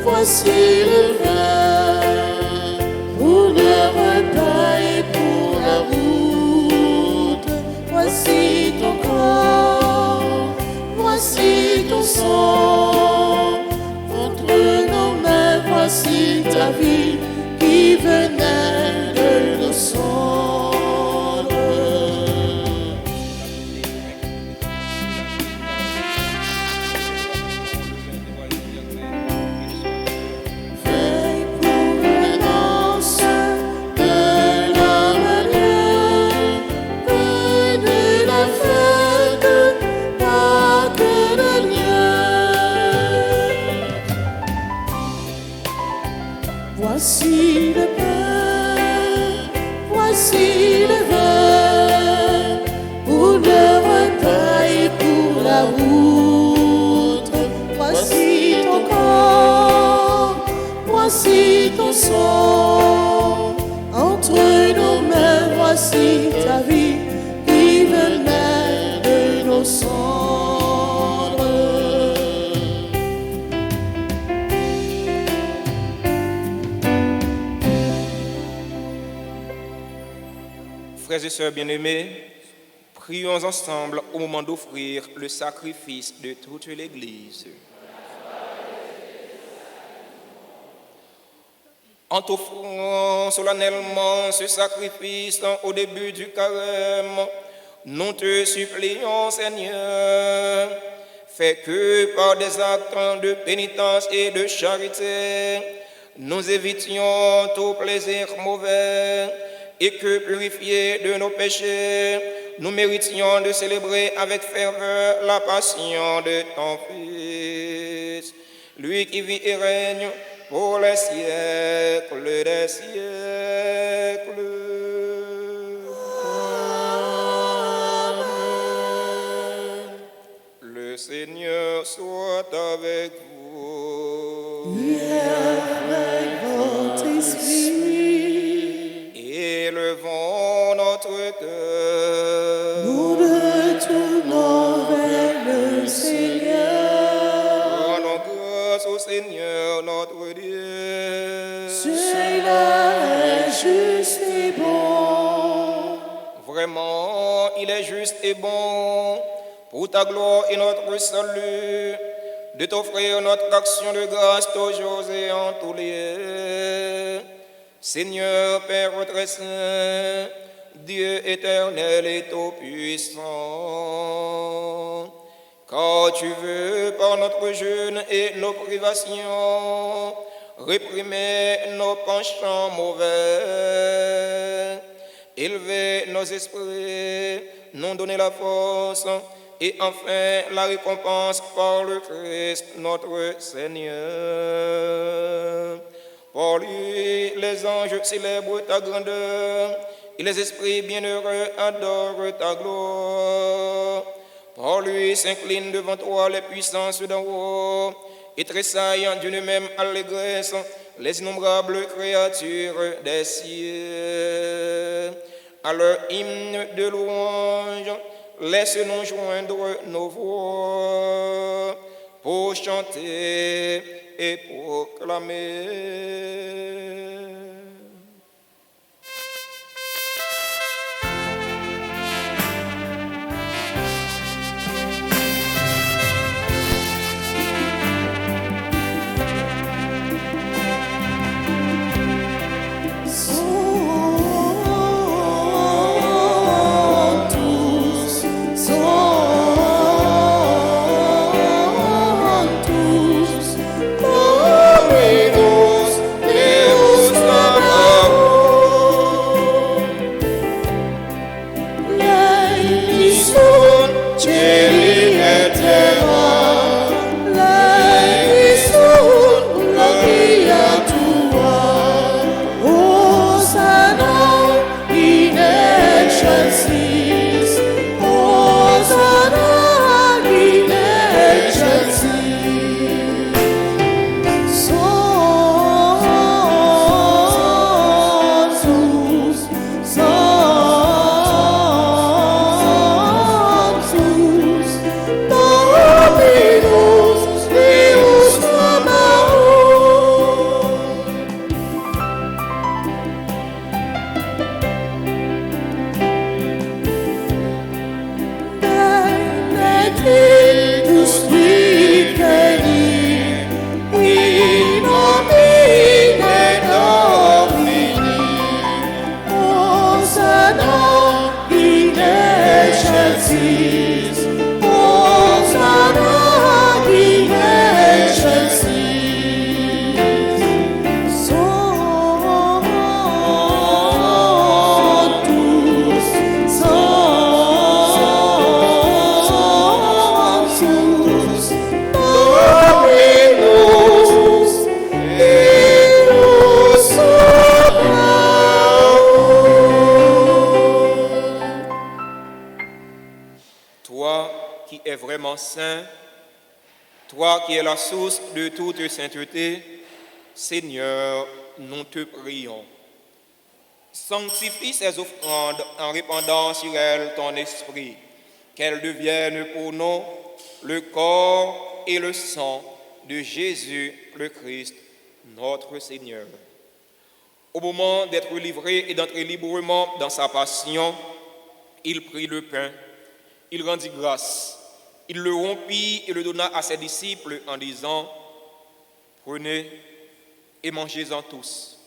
Voici le vin, pour le repas et pour la route. Voici ton corps, voici ton sang, entre nos mains, voici ta vie qui venait de nos cendres. Voici le pain, voici le vin, pour le repas et pour la route. Voici ton corps, voici ton sang, entre nos mains, voici ta vie qui venait de nos cendres. Frères et sœurs bien-aimés, prions ensemble au moment d'offrir le sacrifice de toute l'Église. En t'offrant solennellement ce sacrifice au début du carême, nous te supplions, Seigneur, fais que par des actes de pénitence et de charité, nous évitions tout plaisir mauvais, et que, purifiés de nos péchés, nous méritions de célébrer avec ferveur la passion de ton Fils, lui qui vit et règne pour les siècles des siècles. Amen. Le Seigneur soit avec vous. Et avec votre esprit. Élevons notre cœur. Nous retournons vers le Seigneur. Rendons grâce au Seigneur notre Dieu. Celui-là est juste et bon. Vraiment, il est juste et bon, pour ta gloire et notre salut, de t'offrir notre action de grâce toujours et en tous lieux. Seigneur, Père très saint, Dieu éternel et tout-puissant, car tu veux, par notre jeûne et nos privations, réprimer nos penchants mauvais, élever nos esprits, nous donner la force, et enfin la récompense par le Christ notre Seigneur. Pour lui, les anges célèbrent ta grandeur, et les esprits bienheureux adorent ta gloire. Pour lui s'inclinent devant toi les puissances d'en haut, et tressaillent d'une même allégresse les innombrables créatures des cieux. À leur hymne de louange, laisse-nous joindre nos voix pour chanter et proclamer. Tous toi qui es vraiment saint, toi qui es la source de toute sainteté, Seigneur, nous te prions. Sanctifie ces offrandes en répandant sur elles ton esprit, qu'elles deviennent pour nous le corps et le sang de Jésus le Christ, notre Seigneur. Au moment d'être livré et d'entrer librement dans sa passion, il prit le pain, il rendit grâce, il le rompit et le donna à ses disciples en disant, « Prenez et mangez-en tous.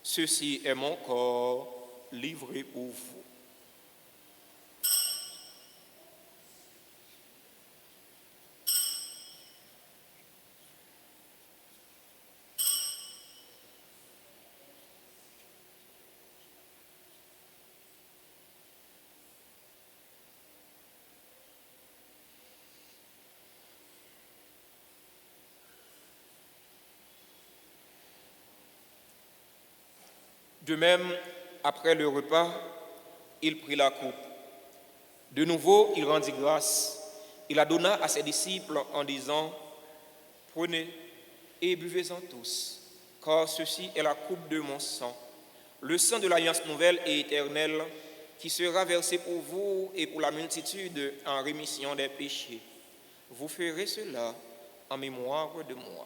Ceci est mon corps livré pour vous. » De même, après le repas, il prit la coupe. De nouveau, il rendit grâce. Il la donna à ses disciples en disant, « Prenez et buvez-en tous, car ceci est la coupe de mon sang, le sang de l'alliance nouvelle et éternelle, qui sera versé pour vous et pour la multitude en rémission des péchés. Vous ferez cela en mémoire de moi. »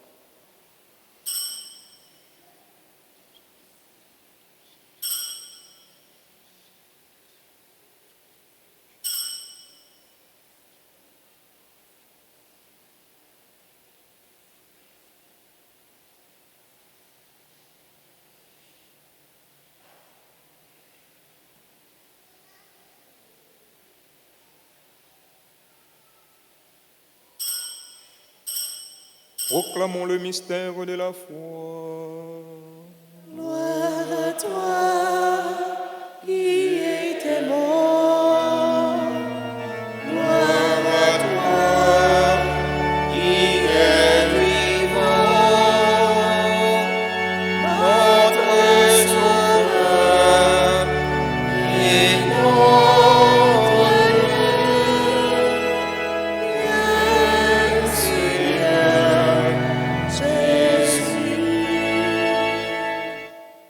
Proclamons le mystère de la foi. Gloire à toi qui étais mort. Gloire à toi qui es vivant. Notre Sauveur et notre Dieu, Seigneur Jésus.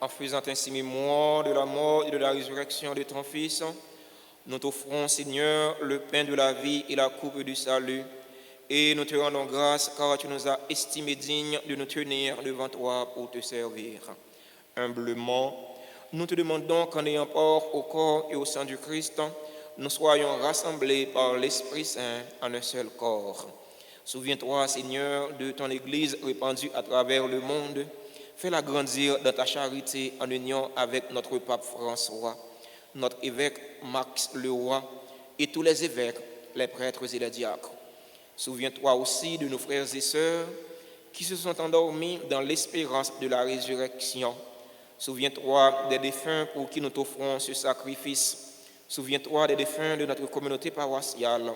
En faisant ainsi mémoire de la mort et de la résurrection de ton Fils, nous t'offrons, Seigneur, le pain de la vie et la coupe du salut, et nous te rendons grâce car tu nous as estimés dignes de nous tenir devant toi pour te servir. Humblement, nous te demandons qu'en ayant part au corps et au sang du Christ, nous soyons rassemblés par l'Esprit Saint en un seul corps. Souviens-toi, Seigneur, de ton Église répandue à travers le monde. Fais-la grandir dans ta charité en union avec notre pape François, notre évêque Max Leroy et tous les évêques, les prêtres et les diacres. Souviens-toi aussi de nos frères et sœurs qui se sont endormis dans l'espérance de la résurrection. Souviens-toi des défunts pour qui nous t'offrons ce sacrifice. Souviens-toi des défunts de notre communauté paroissiale.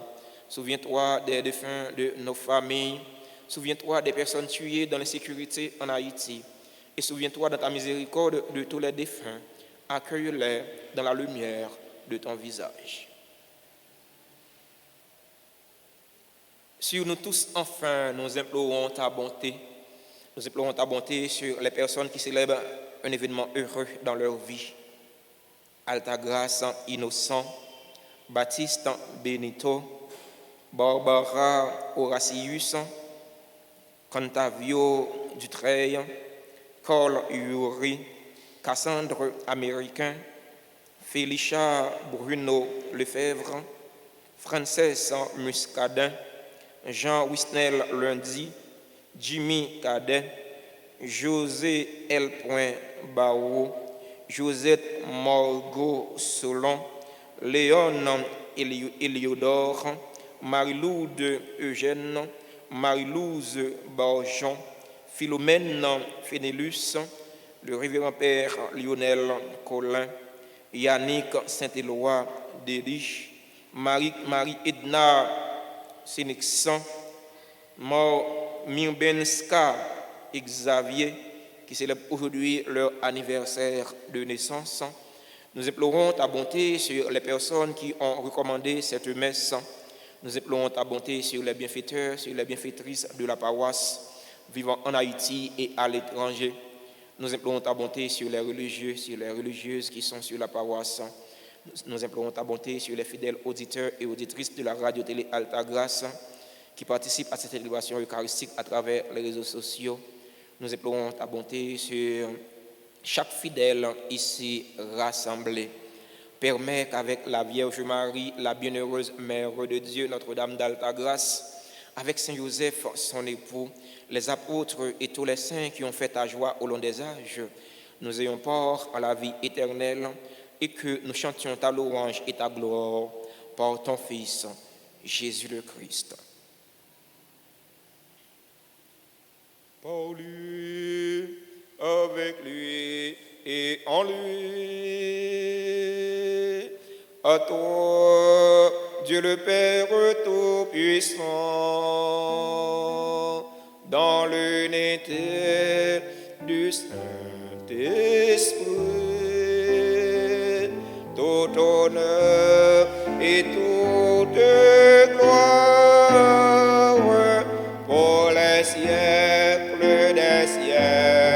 Souviens-toi des défunts de nos familles. Souviens-toi des personnes tuées dans l'insécurité en Haïti. Et souviens-toi dans ta miséricorde de tous les défunts. Accueille-les dans la lumière de ton visage. Sur nous tous, enfin, nous implorons ta bonté. Nous implorons ta bonté sur les personnes qui célèbrent un événement heureux dans leur vie. Altagrace Innocent, Baptiste Benito, Barbara Horacius, Contavio Dutreil, Cole Yuri, Cassandre Américain, Félicia Bruno Lefebvre, Frances Muscadin, Jean Wisnel Lundi, Jimmy Cadet, José L. Barreau, Josette Morgot Solon, Léon Eliodore, Marie-Loude Eugène, Marie-Louze Barjon, Philomène Fénélus, le révérend père Lionel Collin, Yannick Saint-Éloi Dériche, Marie-Edna Sénexan, Mirbenska et Xavier, qui célèbrent aujourd'hui leur anniversaire de naissance. Nous implorons ta bonté sur les personnes qui ont recommandé cette messe. Nous implorons ta bonté sur les bienfaiteurs, sur les bienfaitrices de la paroisse vivant en Haïti et à l'étranger. Nous implorons ta bonté sur les religieux, sur les religieuses qui sont sur la paroisse. Nous implorons ta bonté sur les fidèles auditeurs et auditrices de la radio-télé Alta Grâce qui participent à cette célébration eucharistique à travers les réseaux sociaux. Nous implorons ta bonté sur chaque fidèle ici rassemblé. Permets qu'avec la Vierge Marie, la bienheureuse Mère de Dieu, Notre-Dame d'Alta Grâce, avec Saint Joseph, son époux, les apôtres et tous les saints qui ont fait ta joie au long des âges, nous ayons part à la vie éternelle et que nous chantions ta louange et ta gloire par ton Fils, Jésus le Christ. Par lui, avec lui et en lui, à toi, Dieu le Père Tout-Puissant, dans l'unité du Saint-Esprit, tout honneur et toute gloire pour les siècles des siècles.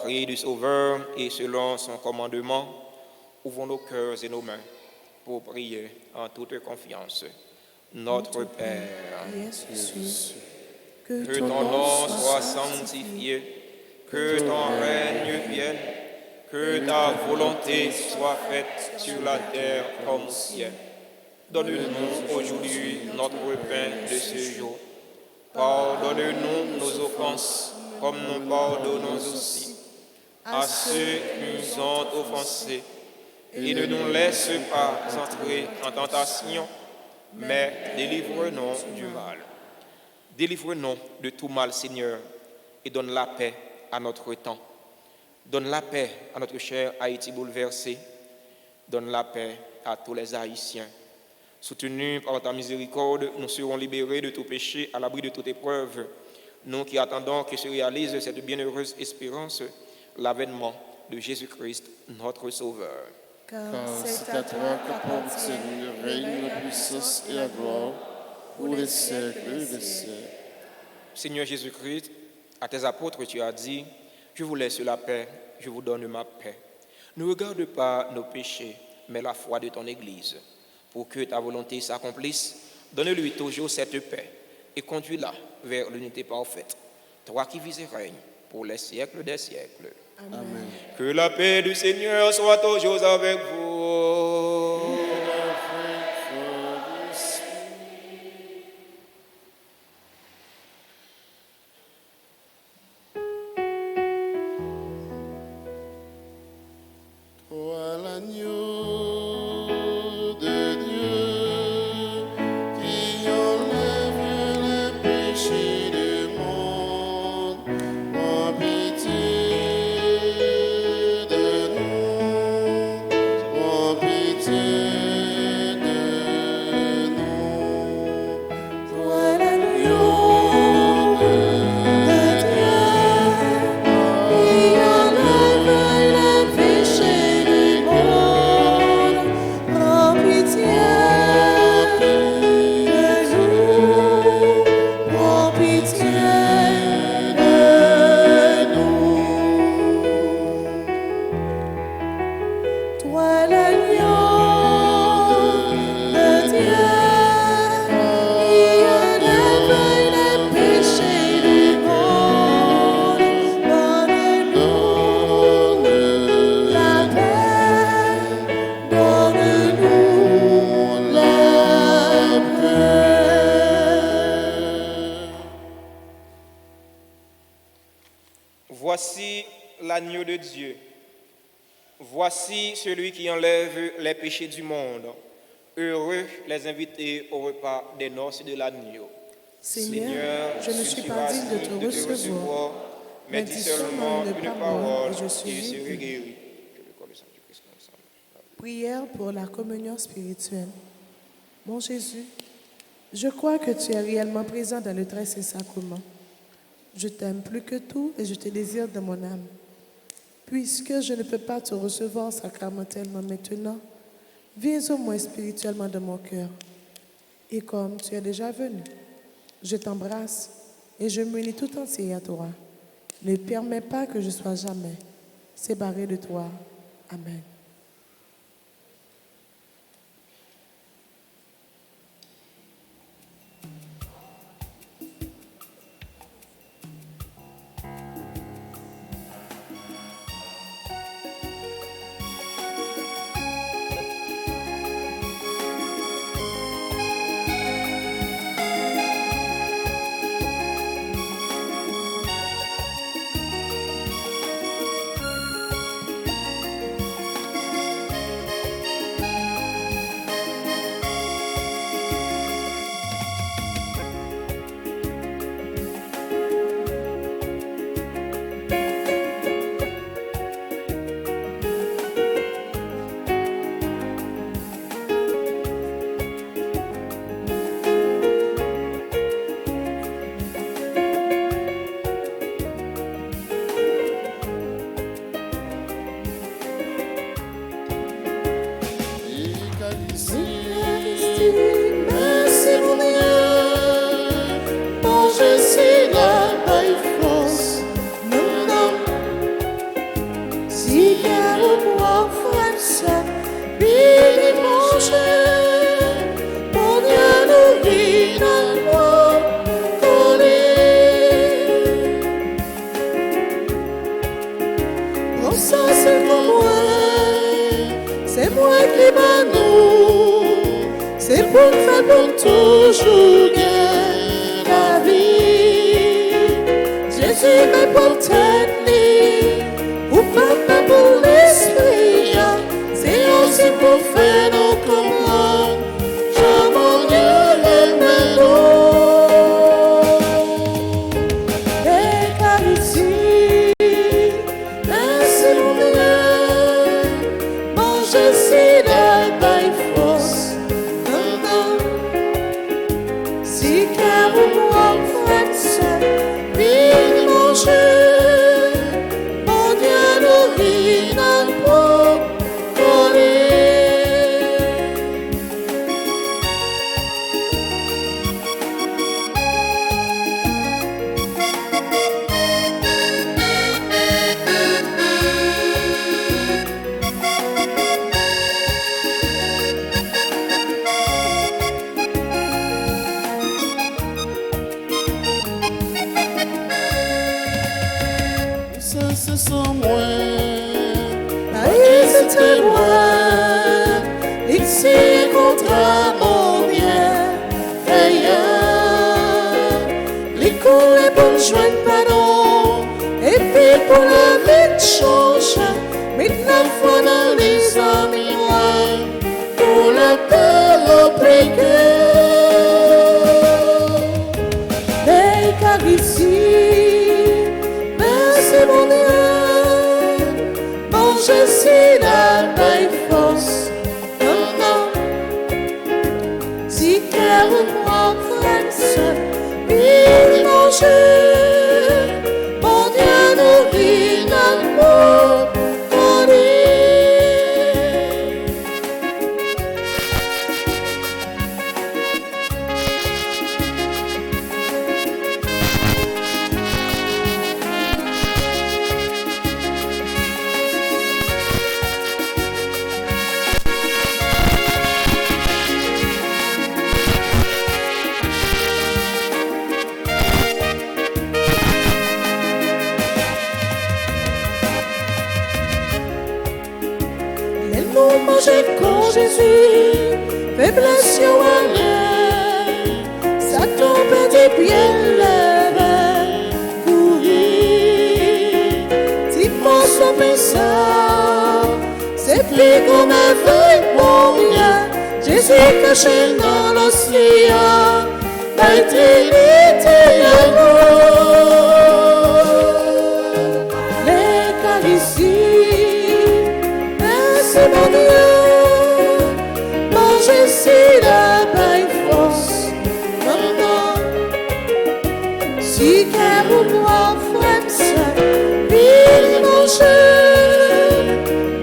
Du Sauveur et selon son commandement, ouvrons nos cœurs et nos mains pour prier en toute confiance. Notre Père, que ton nom soit sanctifié, que ton règne vienne, que ta volonté soit faite sur la terre comme au ciel. Donne-nous aujourd'hui notre pain de ce jour. Pardonne-nous nos offenses, comme nous pardonnons aussi à ceux qui nous ont offensés, et ne nous laisse pas entrer en tentation, mais délivre-nous du mal. Délivre-nous de tout mal, Seigneur, et donne la paix à notre temps. Donne la paix à notre cher Haïti bouleversé. Donne la paix à tous les Haïtiens. Soutenus par ta miséricorde, nous serons libérés de tout péché, à l'abri de toute épreuve. Nous qui attendons que se réalise cette bienheureuse espérance, l'avènement de Jésus-Christ, notre Sauveur. Car c'est à toi qu'appartiennent le règne, la puissance et la gloire pour les siècles des siècles. Seigneur Jésus-Christ, à tes apôtres, tu as dit, je vous laisse la paix, je vous donne ma paix. Ne regarde pas nos péchés, mais la foi de ton Église. Pour que ta volonté s'accomplisse, donne-lui toujours cette paix et conduis-la vers l'unité parfaite. Toi qui vis et règnes pour les siècles des siècles. Amen. Que la paix du Seigneur soit toujours avec vous. Toi l'agneau de Dieu qui enlève les péchés du monde, prends pitié de nous, prends pitié de nous. Toi l'agneau de Dieu qui enlève les péchés du monde, prends pitié de nous, prends pitié de nous. Toi l'agneau de Dieu qui enlève les péchés du monde, donne-nous la paix, donne-nous la paix. Voici l'agneau de Dieu. Voici celui qui enlève les péchés du monde. Heureux les invités au repas des noces de l'agneau. Seigneur, je ne suis pas digne de te recevoir, mais dis seulement une parole et je serai guéri. Que le corps du Saint-Christ nous ensemble. Prière pour la communion spirituelle. Mon Jésus, je crois que tu es réellement présent dans le très saint sacrement. Je t'aime plus que tout et je te désire de mon âme. Puisque je ne peux pas te recevoir sacramentellement maintenant, viens au moins spirituellement dans mon cœur. Et comme tu es déjà venu, je t'embrasse et je m'unis tout entier à toi. Ne permets pas que je sois jamais séparé de toi. Amen. comme un vrai bon bien. Jésus caché dans l'océan, l'éternité c'est mon Dieu, manger si la baille force, maintenant, si qu'elle ou moi frère ça, il manger,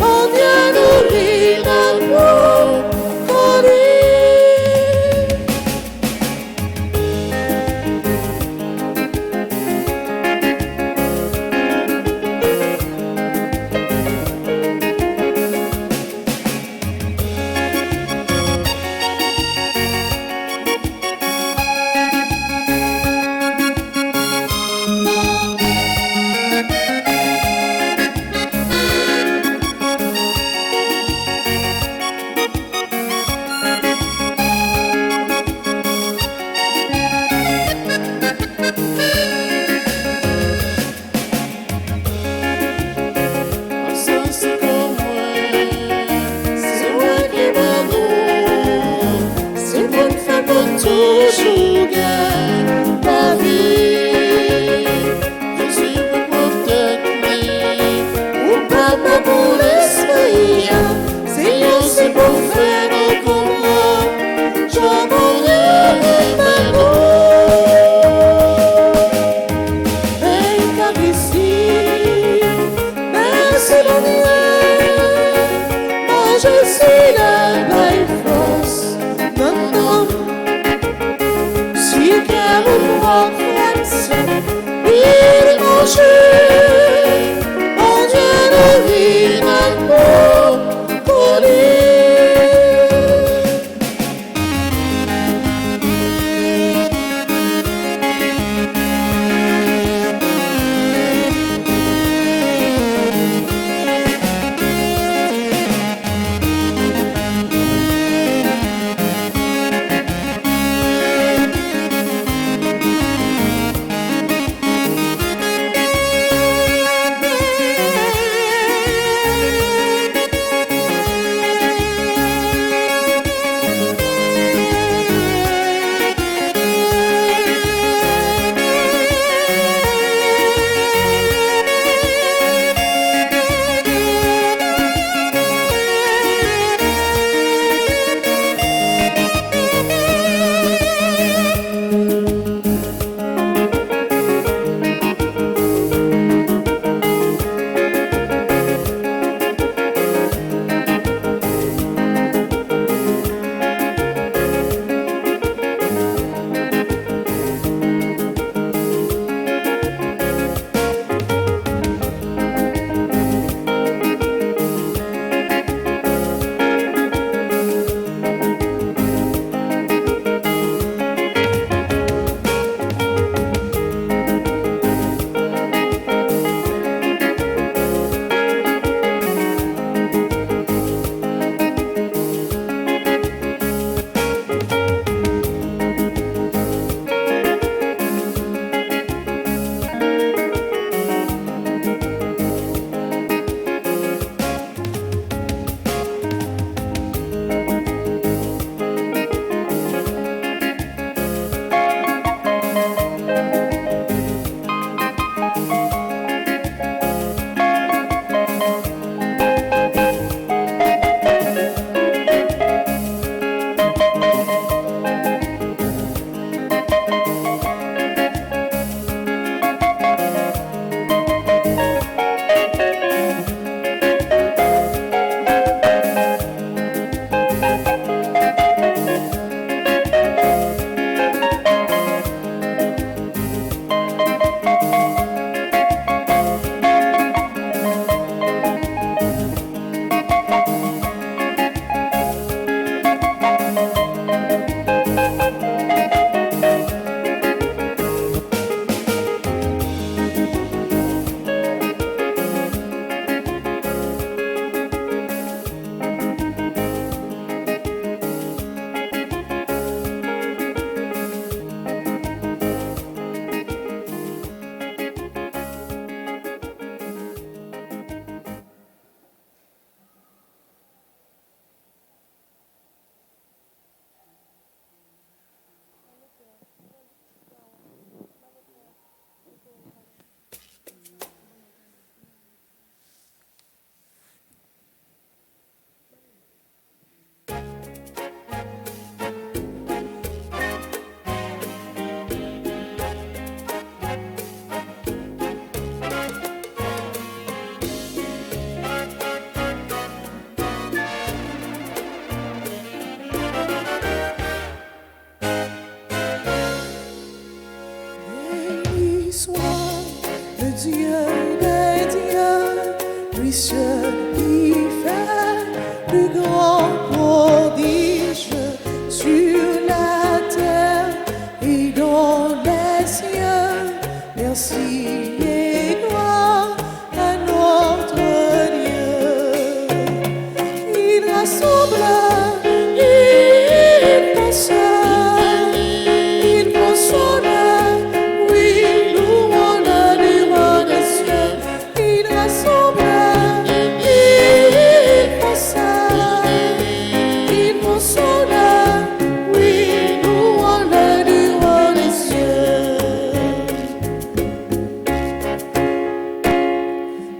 on vient nourrir l'amour, on dit.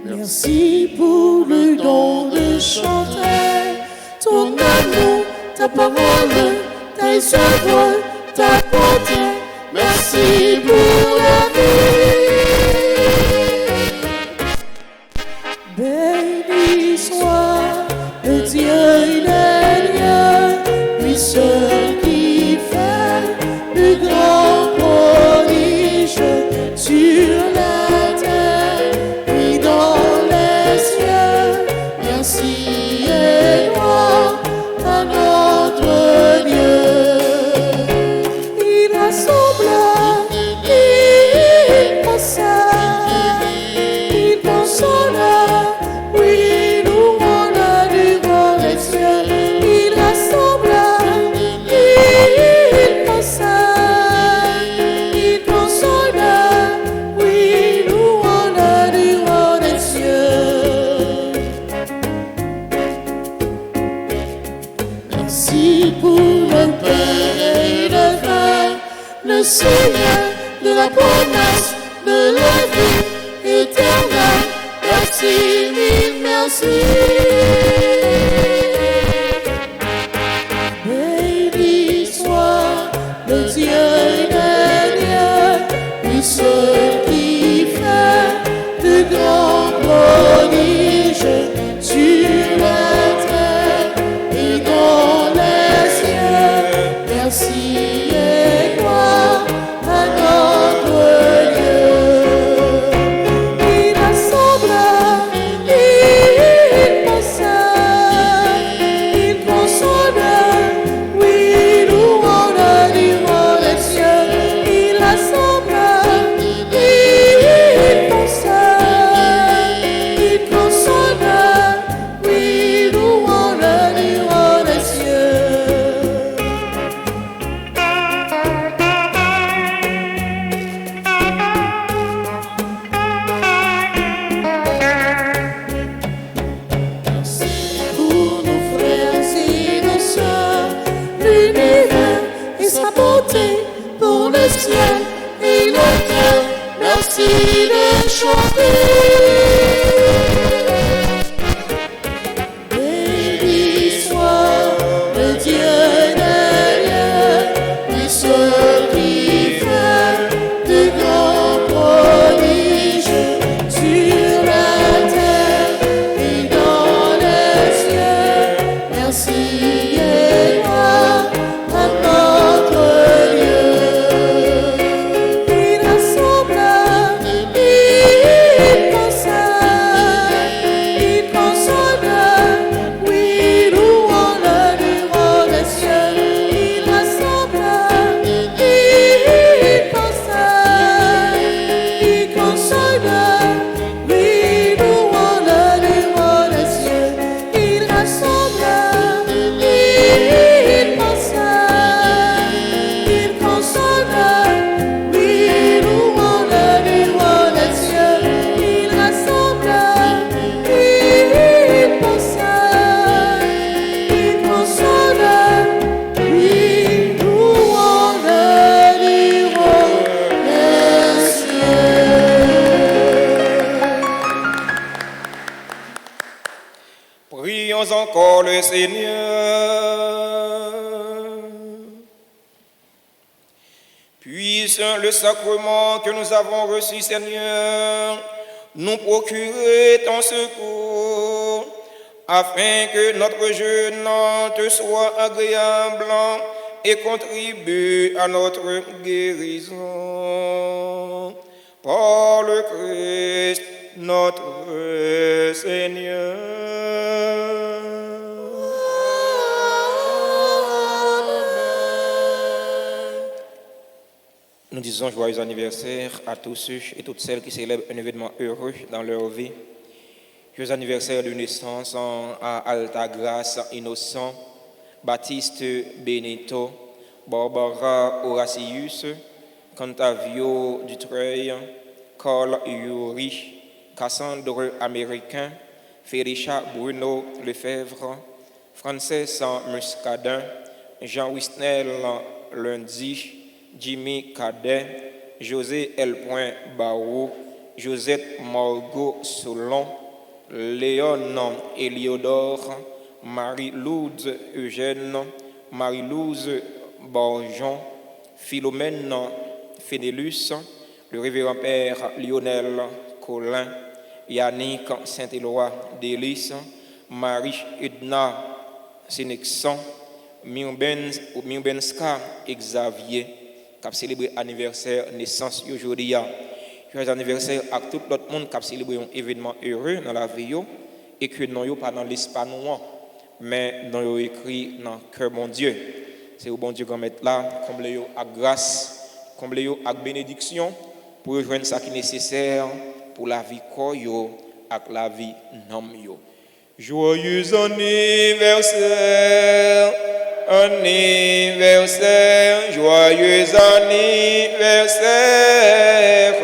Merci pour le don de chanter ton amour, ta parole, tes œuvres, ta bonté. Merci pour la vie. Béni soit le Dieu des lieux, lui seul qui fait le grand prodige sur la terre et dans les cieux. Merci et gloire à notre Dieu. Il rassemble, il possède, il console. Oui, nous on a du vent des cieux. Il rassemble, il possède, il console. Oui, nous on a du vent des cieux. Merci pour le pain et le vin, le Seigneur de la promesse de la vie éternelle. Merci, mille merci. Béni soit le Dieu des dieux, lui seul qui fait de grands prodiges sur la terre et dans les cieux. Merci et gloire à notre Dieu. Il rassemble, il possède, il console. Oui, nous on a du vent des cieux. Il rassemble, il possède, il console. Oui, nous on a du vent des cieux. Pour nos frères et nos sœurs, l'univers et sa beauté, pour le ciel et la terre, merci de chanter. Béni soit le Dieu des lieux, lui seul qui fait de grands prodiges sur la terre et dans les cieux. Merci et gloire à notre Dieu. Il rassemble, il possède, il console. Oui, nous on a du vent des cieux. Il rassemble, il possède, il console. Oui, nous on a du vent des cieux. Il rassemble, il possède, il console. Oui, nous on a du vent des cieux. Il rassemble, il possède, il console. Oui, nous on a du vent des cieux. Prions encore le Seigneur. Puisse le sacrement que nous avons reçu, Seigneur, nous procurer ton secours, afin que notre jeûne te soit agréable et contribue à notre guérison. Par le Christ, notre Seigneur. Nous disons joyeux anniversaire à tous ceux et toutes celles qui célèbrent un événement heureux dans leur vie. Joyeux anniversaire de naissance à Altagrace Innocent, Baptiste Benito, Barbara Horacius, Cantavio Dutreuil, Carl Yuri, Cassandre Américain, Félicia Bruno Lefebvre, Frances Muscadin, Jean Wisnel Lundi, Jimmy Cadet, José L. Barreau, Josette Margot Solon, Léon Eliodore, Marie-Loude Eugène, Marie-Louze Borjon, Philomène Fénélus, le révérend père Lionel Colin, Yannick Saint-Éloi Délice, Marie-Edna Sénexon, Mirbenska Xavier, qui a célébré l'anniversaire de naissance aujourd'hui. Joyeux anniversaire à tout l'autre monde qui a célébré un événement heureux dans la vie et que non pas dans l'espace noir, mais dans écrit dans le cœur mon Dieu. C'est au bon Dieu qu'on met là, comblez-vous avec grâce, comblez-vous avec bénédiction pour rejoindre ce qui est nécessaire pour la vie corps et la vie non. Joyeux anniversaire, anniversaire, joyeux anniversaire,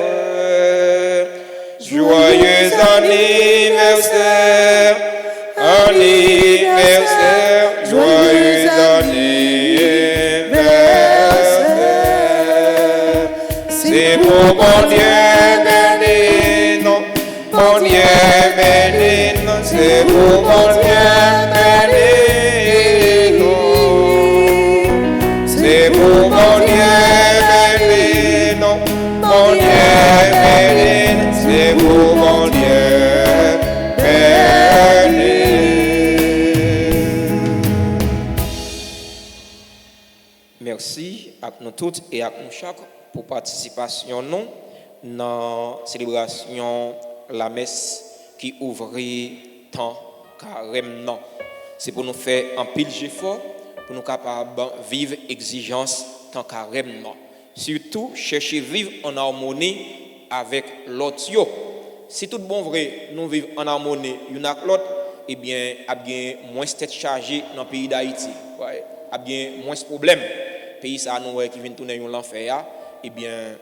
joyeux anniversaire, anniversaire, joyeux anniversaire. C'est pour mon Dieu béni, non, mon Dieu béni, non, c'est pour mon Dieu béni, non, c'est pour mon Dieu béni, non, mon Dieu béni, c'est pour mon Dieu béni. Merci à nous toutes et à nous chaque pour participation non dans la célébration la messe qui ouvrit tant carême non. C'est pour nous faire un pile effort pour nous capables de vivre exigence tant carême non. Surtout chercher vivre en harmonie avec l'autre. Si tout bon vrai nous vivons en harmonie l'une avec l'autre, eh bien a bien moins tête chargée dans le pays d'Haïti. Ouais, a bien moins de problèmes. Pays ça nous qui vient tourner l'enfer, eh bien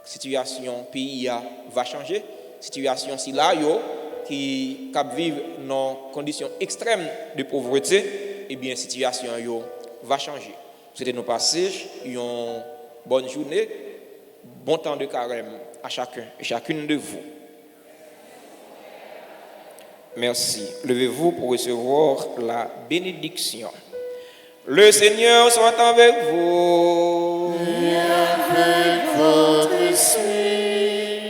situation pays va changer. Situation si là yo qui cap vivre dans conditions extrêmes de pauvreté, eh bien situation yo va changer. C'était nos passages, une bonne journée, bon temps de carême à chacun et chacune de vous. Merci. Levez-vous pour recevoir la bénédiction. Le Seigneur soit avec vous. Et avec votre esprit.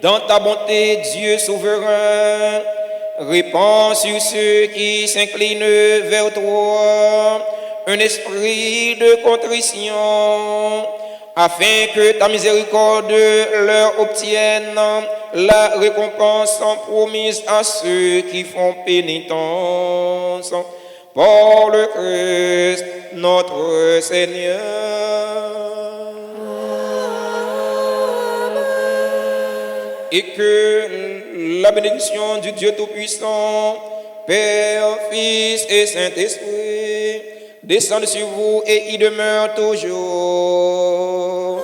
Dans ta bonté, Dieu souverain, répands sur ceux qui s'inclinent vers toi un esprit de contrition, afin que ta miséricorde leur obtienne la récompense promise à ceux qui font pénitence. Par le Christ, notre Seigneur. Et que la bénédiction du Dieu Tout-Puissant, Père, Fils et Saint-Esprit, descende sur vous et y demeure toujours.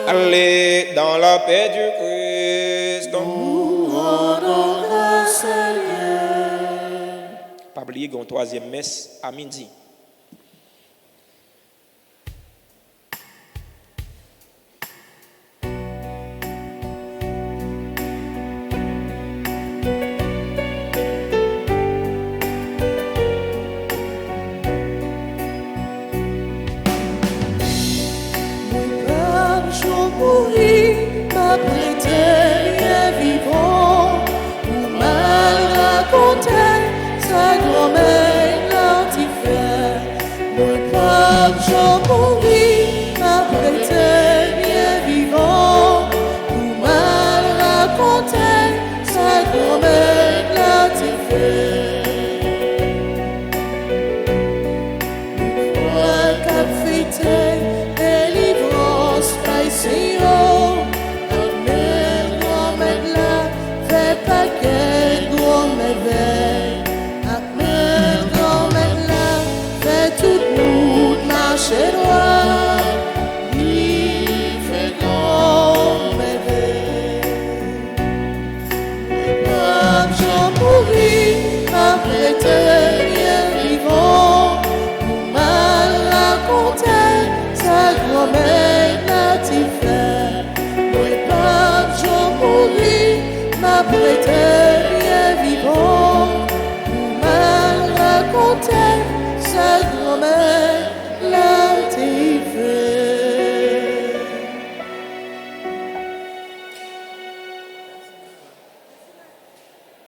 Allez dans la paix du Christ. Nous rendons grâce, Seigneur. Pas oublier qu'on troisième messe à midi. Jean pourri, m'apprêtait bien vivant, tout mal racontait, sa grand-mère l'a fait.